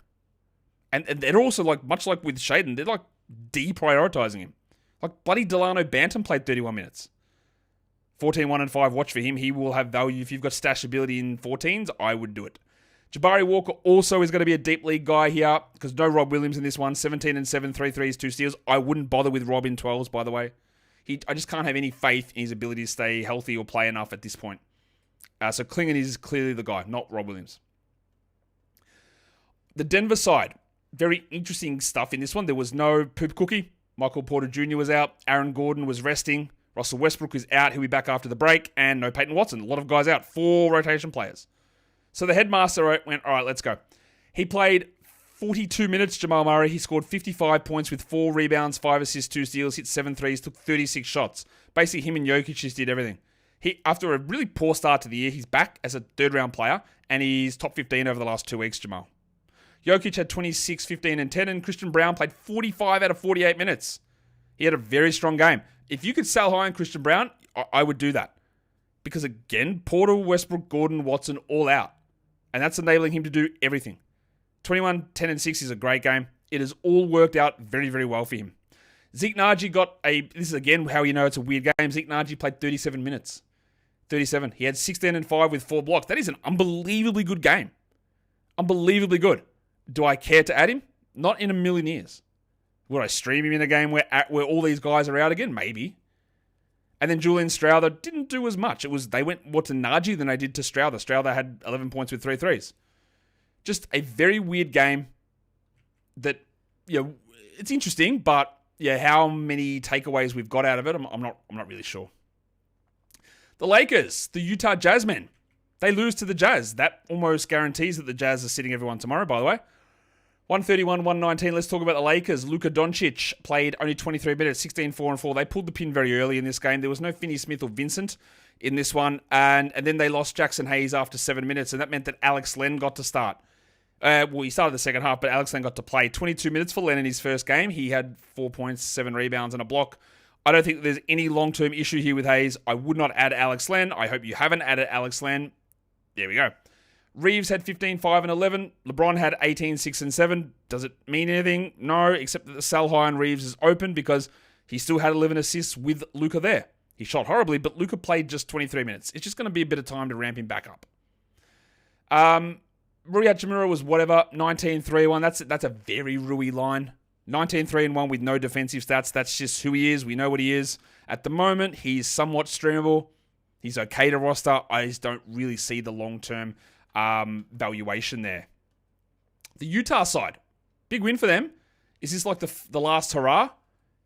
And they're also like, much like with Shaden, they're like deprioritizing him. Like bloody Delano Bantam played 31 minutes. 14-1-5, watch for him. He will have value. If you've got stashability in 14s, I would do it. Jabari Walker also is going to be a deep league guy here because no Rob Williams in this one. 17-7, 3 threes, 2 steals. I wouldn't bother with Rob in 12s, by the way. I just can't have any faith in his ability to stay healthy or play enough at this point. So Clingan is clearly the guy, not Rob Williams. The Denver side, very interesting stuff in this one. There was no poop cookie. Michael Porter Jr. was out. Aaron Gordon was resting. Russell Westbrook is out. He'll be back after the break. And no Peyton Watson. A lot of guys out. 4 rotation players. So the headmaster went, all right, let's go. He played 42 minutes, Jamal Murray. He scored 55 points with 4 rebounds, 5 assists, 2 steals, hit 7 threes, took 36 shots. Basically, him and Jokic just did everything. After a really poor start to the year, he's back as a third-round player, and he's top 15 over the last 2 weeks, Jamal. Jokic had 26, 15, and 10, and Christian Brown played 45 out of 48 minutes. He had a very strong game. If you could sell high on Christian Brown, I would do that. Because again, Porter, Westbrook, Gordon, Watson, all out. And that's enabling him to do everything. 21, 10, and 6 is a great game. It has all worked out very, very well for him. Zeke Naji this is again how you know it's a weird game. Zeke Naji played 37 minutes. 37. He had 16 and 5 with 4 blocks. That is an unbelievably good game. Unbelievably good. Do I care to add him? Not in a million years. Would I stream him in a game where all these guys are out again? Maybe. And then Julian Strawther didn't do as much. They went more to Naji than they did to Strawther. Strawther had 11 points with 3 threes. Just a very weird game that, it's interesting, but how many takeaways we've got out of it, I'm not really sure. The Lakers, the Utah Jazz men, they lose to the Jazz. That almost guarantees that the Jazz are sitting everyone tomorrow, by the way. 131, 119. Let's talk about the Lakers. Luka Doncic played only 23 minutes, 16, 4 and 4. They pulled the pin very early in this game. There was no Finney Smith or Vincent in this one. And then they lost Jackson Hayes after 7 minutes. And that meant that Alex Len got to start. He started the second half, but Alex Len got to play 22 minutes for Len in his first game. He had 4 points, 7 rebounds, and a block. I don't think there's any long-term issue here with Hayes. I would not add Alex Len. I hope you haven't added Alex Len. There we go. Reeves had 15, 5, and 11. LeBron had 18, 6, and 7. Does it mean anything? No, except that the sell high on Reeves is open because he still had 11 assists with Luka there. He shot horribly, but Luka played just 23 minutes. It's just going to be a bit of time to ramp him back up. Rui Hachimura was whatever, 19, 3, 1. That's a very Rui line. 19, 3, and 1 with no defensive stats. That's just who he is. We know what he is. At the moment, he's somewhat streamable. He's okay to roster. I just don't really see the long-term valuation there. The Utah side, big win for them. Is this like the last hurrah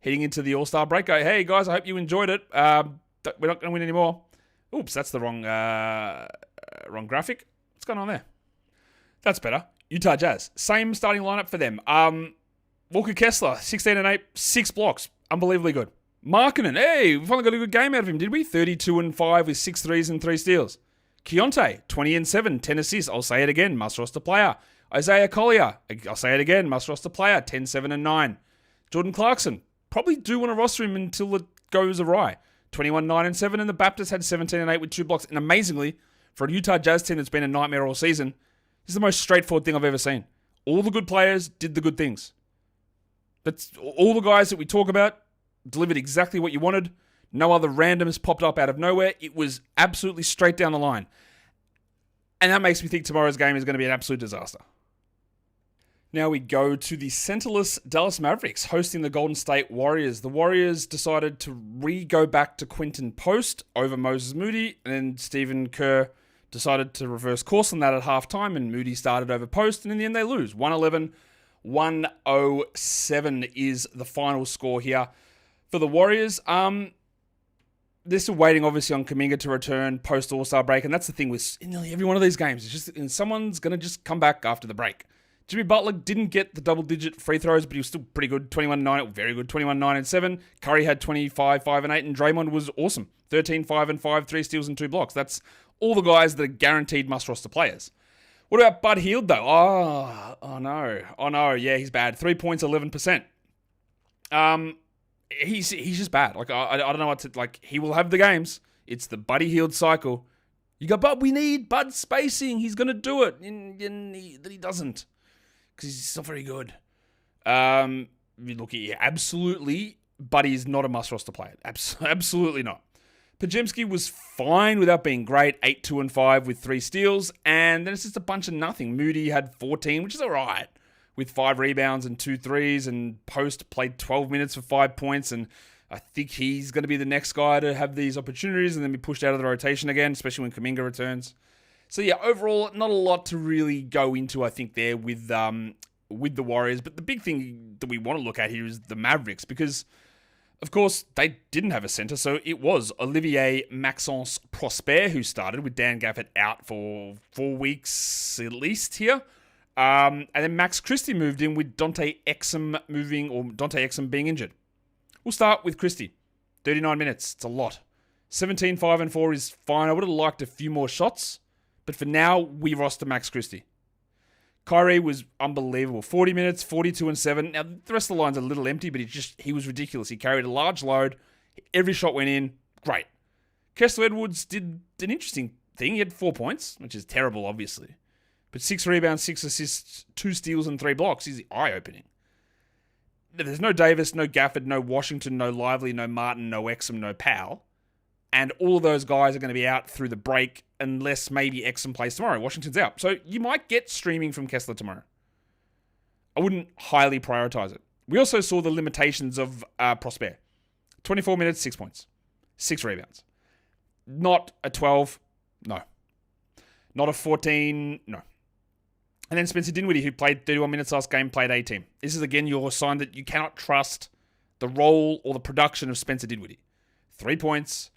heading into the All-Star break? Go, hey guys, I hope you enjoyed it. We're not going to win anymore. Oops, that's the wrong graphic. What's going on there? That's better. Utah Jazz, same starting lineup for them. Walker Kessler, 16 and 8, 6 blocks, unbelievably good. Markkanen, hey, we finally got a good game out of him, did we? 32 and 5 with 6 threes and 3 steals. Keontae, 20 and 7, 10 assists. I'll say it again, must roster player. Isaiah Collier, I'll say it again, must roster player, 10, 7 and 9. Jordan Clarkson, probably do want to roster him until it goes awry. 21, 9 and 7, and the Baptist had 17 and 8 with 2 blocks. And amazingly, for a Utah Jazz team that's been a nightmare all season, this is the most straightforward thing I've ever seen. All the good players did the good things. That's all the guys that we talk about delivered exactly what you wanted. No other randoms popped up out of nowhere. It was absolutely straight down the line. And that makes me think tomorrow's game is going to be an absolute disaster. Now we go to the centerless Dallas Mavericks hosting the Golden State Warriors. The Warriors decided to go back to Quentin Post over Moses Moody, and then Stephen Kerr decided to reverse course on that at halftime, and Moody started over Post, and in the end they lose. 111-107 is the final score here for the Warriors. They're still waiting, obviously, on Kuminga to return post All-Star break, and that's the thing with nearly every one of these games. It's just someone's going to just come back after the break. Jimmy Butler didn't get the double-digit free throws, but he was still pretty good. 21-9, very good. 21-9 and 7. Curry had 25, 5 and 8, and Draymond was awesome. 13, 5 and 5, 3 steals and 2 blocks. That's all the guys that are guaranteed must-roster players. What about Bud Hield, though? Oh no. Yeah, he's bad. 3 points, 11%. He's just bad. Like I don't know what to like. He will have the games. It's the Buddy Hield cycle. You go, but we need Bud spacing. He's going to do it. And he doesn't. Because he's not very good. Look, absolutely, Buddy is not a must-roster player. Absolutely not. Podziemski was fine without being great. 8, 2, and 5 with 3 steals. And then it's just a bunch of nothing. Moody had 14, which is all right, with 5 rebounds and 2 threes. And Post played 12 minutes for 5 points. And I think he's going to be the next guy to have these opportunities and then be pushed out of the rotation again, especially when Kuminga returns. So yeah, overall, not a lot to really go into, I think, there with the Warriors. But the big thing that we want to look at here is the Mavericks, because of course, they didn't have a center, so it was Olivier Maxence Prosper who started, with Dan Gafford out for 4 weeks at least here. And then Max Christie moved in with Dante Exum being injured. We'll start with Christie. 39 minutes. It's a lot. 17, 5, and 4 is fine. I would have liked a few more shots, but for now, we roster Max Christie. Kyrie was unbelievable. 40 minutes, 42 and 7. Now, the rest of the line's a little empty, but he was ridiculous. He carried a large load. Every shot went in. Great. Kessler Edwards did an interesting thing. He had 4 points, which is terrible, obviously. But 6 rebounds, 6 assists, 2 steals, and 3 blocks is eye-opening. There's no Davis, no Gafford, no Washington, no Lively, no Martin, no Exum, no Powell. And all of those guys are going to be out through the break unless maybe Exum plays tomorrow. Washington's out. So you might get streaming from Kessler tomorrow. I wouldn't highly prioritize it. We also saw the limitations of Prosper. 24 minutes, 6 points. 6 rebounds. Not a 12, no. Not a 14, no. And then Spencer Dinwiddie, who played 31 minutes last game, played 18. This is, again, your sign that you cannot trust the role or the production of Spencer Dinwiddie. 3 points,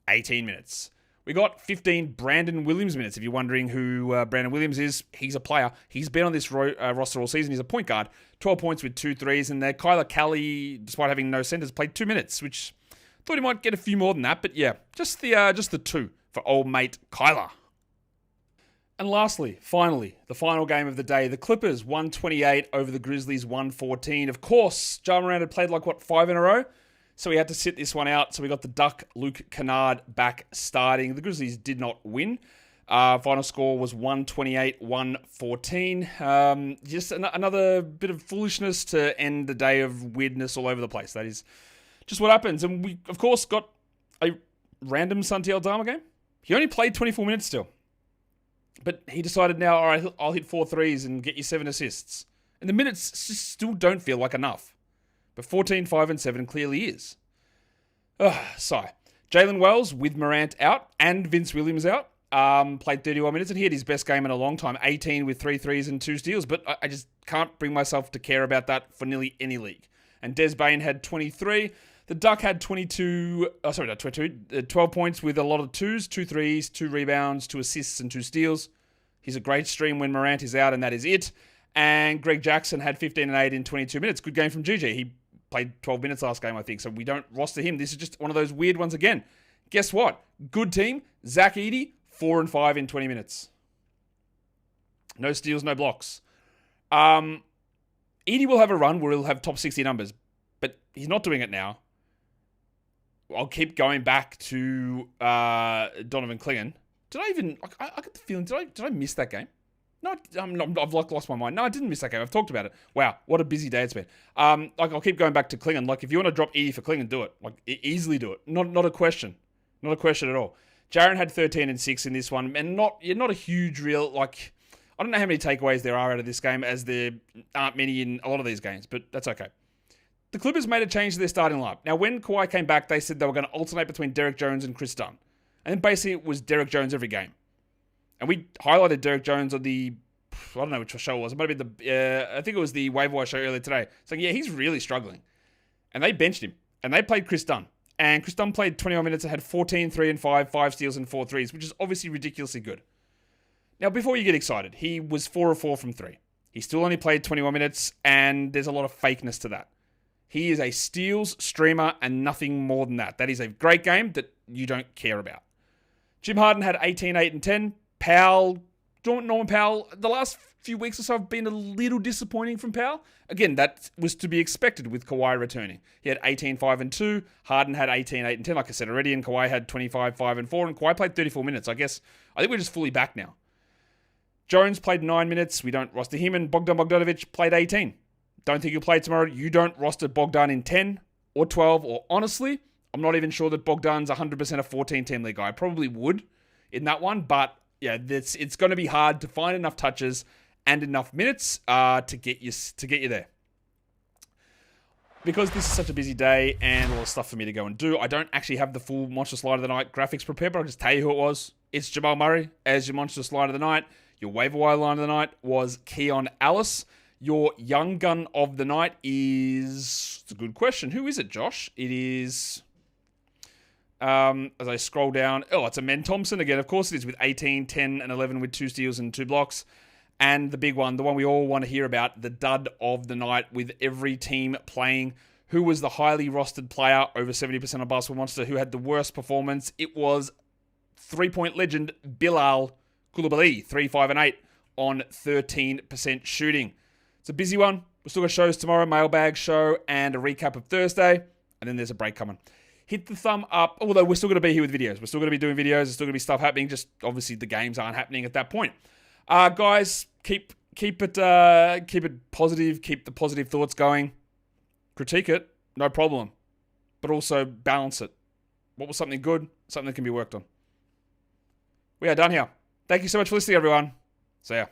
18 minutes. We got 15 Brandon Williams minutes. If you're wondering who Brandon Williams is, he's a player. He's been on this roster all season. He's a point guard. 12 points with 2 threes. And Kyler Kelly, despite having no centers, played 2 minutes, which I thought he might get a few more than that. But yeah, just the 2 for old mate Kyler. And lastly, finally, the final game of the day. The Clippers 128 over the Grizzlies 114. Of course, Ja Morant had played 5 in a row. So we had to sit this one out. So we got the Duck, Luke Kennard, back starting. The Grizzlies did not win. Final score was 128-114. Just another bit of foolishness to end the day of weirdness all over the place. That is just what happens. And we, of course, got a random Santi Aldama game. He only played 24 minutes still. But he decided now, all right, I'll hit 4 threes and get you 7 assists. And the minutes just still don't feel like enough. But 14, 5, and 7 clearly is. Sigh. Jalen Wells, with Morant out and Vince Williams out, played 31 minutes, and he had his best game in a long time. 18 with 3 threes and 2 steals, but I just can't bring myself to care about that for nearly any league. And Des Bane had 23. The Duck had 12 points with a lot of 2s, 2 threes, 2 rebounds, 2 assists, and 2 steals. He's a great stream when Morant is out, and that is it. And Greg Jackson had 15 and 8 in 22 minutes. Good game from GG. He played 12 minutes last game, I think, so we don't roster him. This is just one of those weird ones again. Guess what? Good team. Zach Edey, 4 and 5 in 20 minutes. No steals, no blocks. Edey will have a run where he'll have top 60 numbers, but he's not doing it now. I'll keep going back to Donovan Clingan. Did I even... I get the feeling... Did I miss that game? No, I've lost my mind. No, I didn't miss that game. I've talked about it. Wow, what a busy day it's been. I'll keep going back to Clingan. If you want to drop Edey for Clingan, do it. Easily do it. Not a question. Not a question at all. Jaren had 13 and 6 in this one, and not a huge real... I don't know how many takeaways there are out of this game, as there aren't many in a lot of these games, but that's okay. The Clippers made a change to their starting lineup. Now, when Kawhi came back, they said they were going to alternate between Derek Jones and Chris Dunn. And then basically it was Derek Jones every game. And we highlighted Derek Jones on the... I don't know which show it was. It might have been I think it was the waiver wire show earlier today. Saying, yeah, he's really struggling. And they benched him. And they played Chris Dunn. And Chris Dunn played 21 minutes and had 14, 3 and 5, 5 steals and 4 threes, which is obviously ridiculously good. Now, before you get excited, he was 4 of 4 from 3. He still only played 21 minutes, and there's a lot of fakeness to that. He is a steals streamer and nothing more than that. That is a great game that you don't care about. Jim Harden had 18, 8, and 10. Powell Norman Powell, the last few weeks or so have been a little disappointing from Powell. Again, that was to be expected with Kawhi returning. He had 18, 5, and 2. Harden had 18, 8, and 10, like I said already, and Kawhi had 25, 5, and 4, and Kawhi played 34 minutes. I think we're just fully back now. Jones played 9 minutes. We don't roster him, and Bogdanovic played 18. Don't think he'll play tomorrow. You don't roster Bogdan in 10 or 12, or honestly, I'm not even sure that Bogdan's 100% a 14-team league guy. I probably would in that one, but yeah, it's going to be hard to find enough touches and enough minutes to get you there. Because this is such a busy day and a lot of stuff for me to go and do, I don't actually have the full Monster Slide of the Night graphics prepared, but I'll just tell you who it was. It's Jamal Murray as your Monster Slide of the Night. Your waiver wire line of the night was Keon Ellis. Your young gun of the night is... It's a good question. Who is it, Josh? It is... as I scroll down... Oh, it's Amen Thompson again. Of course it is, with 18, 10, and 11 with 2 steals and 2 blocks. And the big one, the one we all want to hear about, the dud of the night with every team playing. Who was the highly rostered player, over 70% on Basketball Monster, who had the worst performance? It was 3-point legend Bilal Coulibaly, 3, 5, and 8 on 13% shooting. It's a busy one. We've still got shows tomorrow, mailbag show, and a recap of Thursday. And then there's a break coming. Hit the thumb up, although we're still going to be here with videos. We're still going to be doing videos. There's still going to be stuff happening. Just obviously the games aren't happening at that point. Guys, keep it positive. Keep the positive thoughts going. Critique it, no problem. But also balance it. What was something good? Something that can be worked on. We are done here. Thank you so much for listening, everyone. See ya.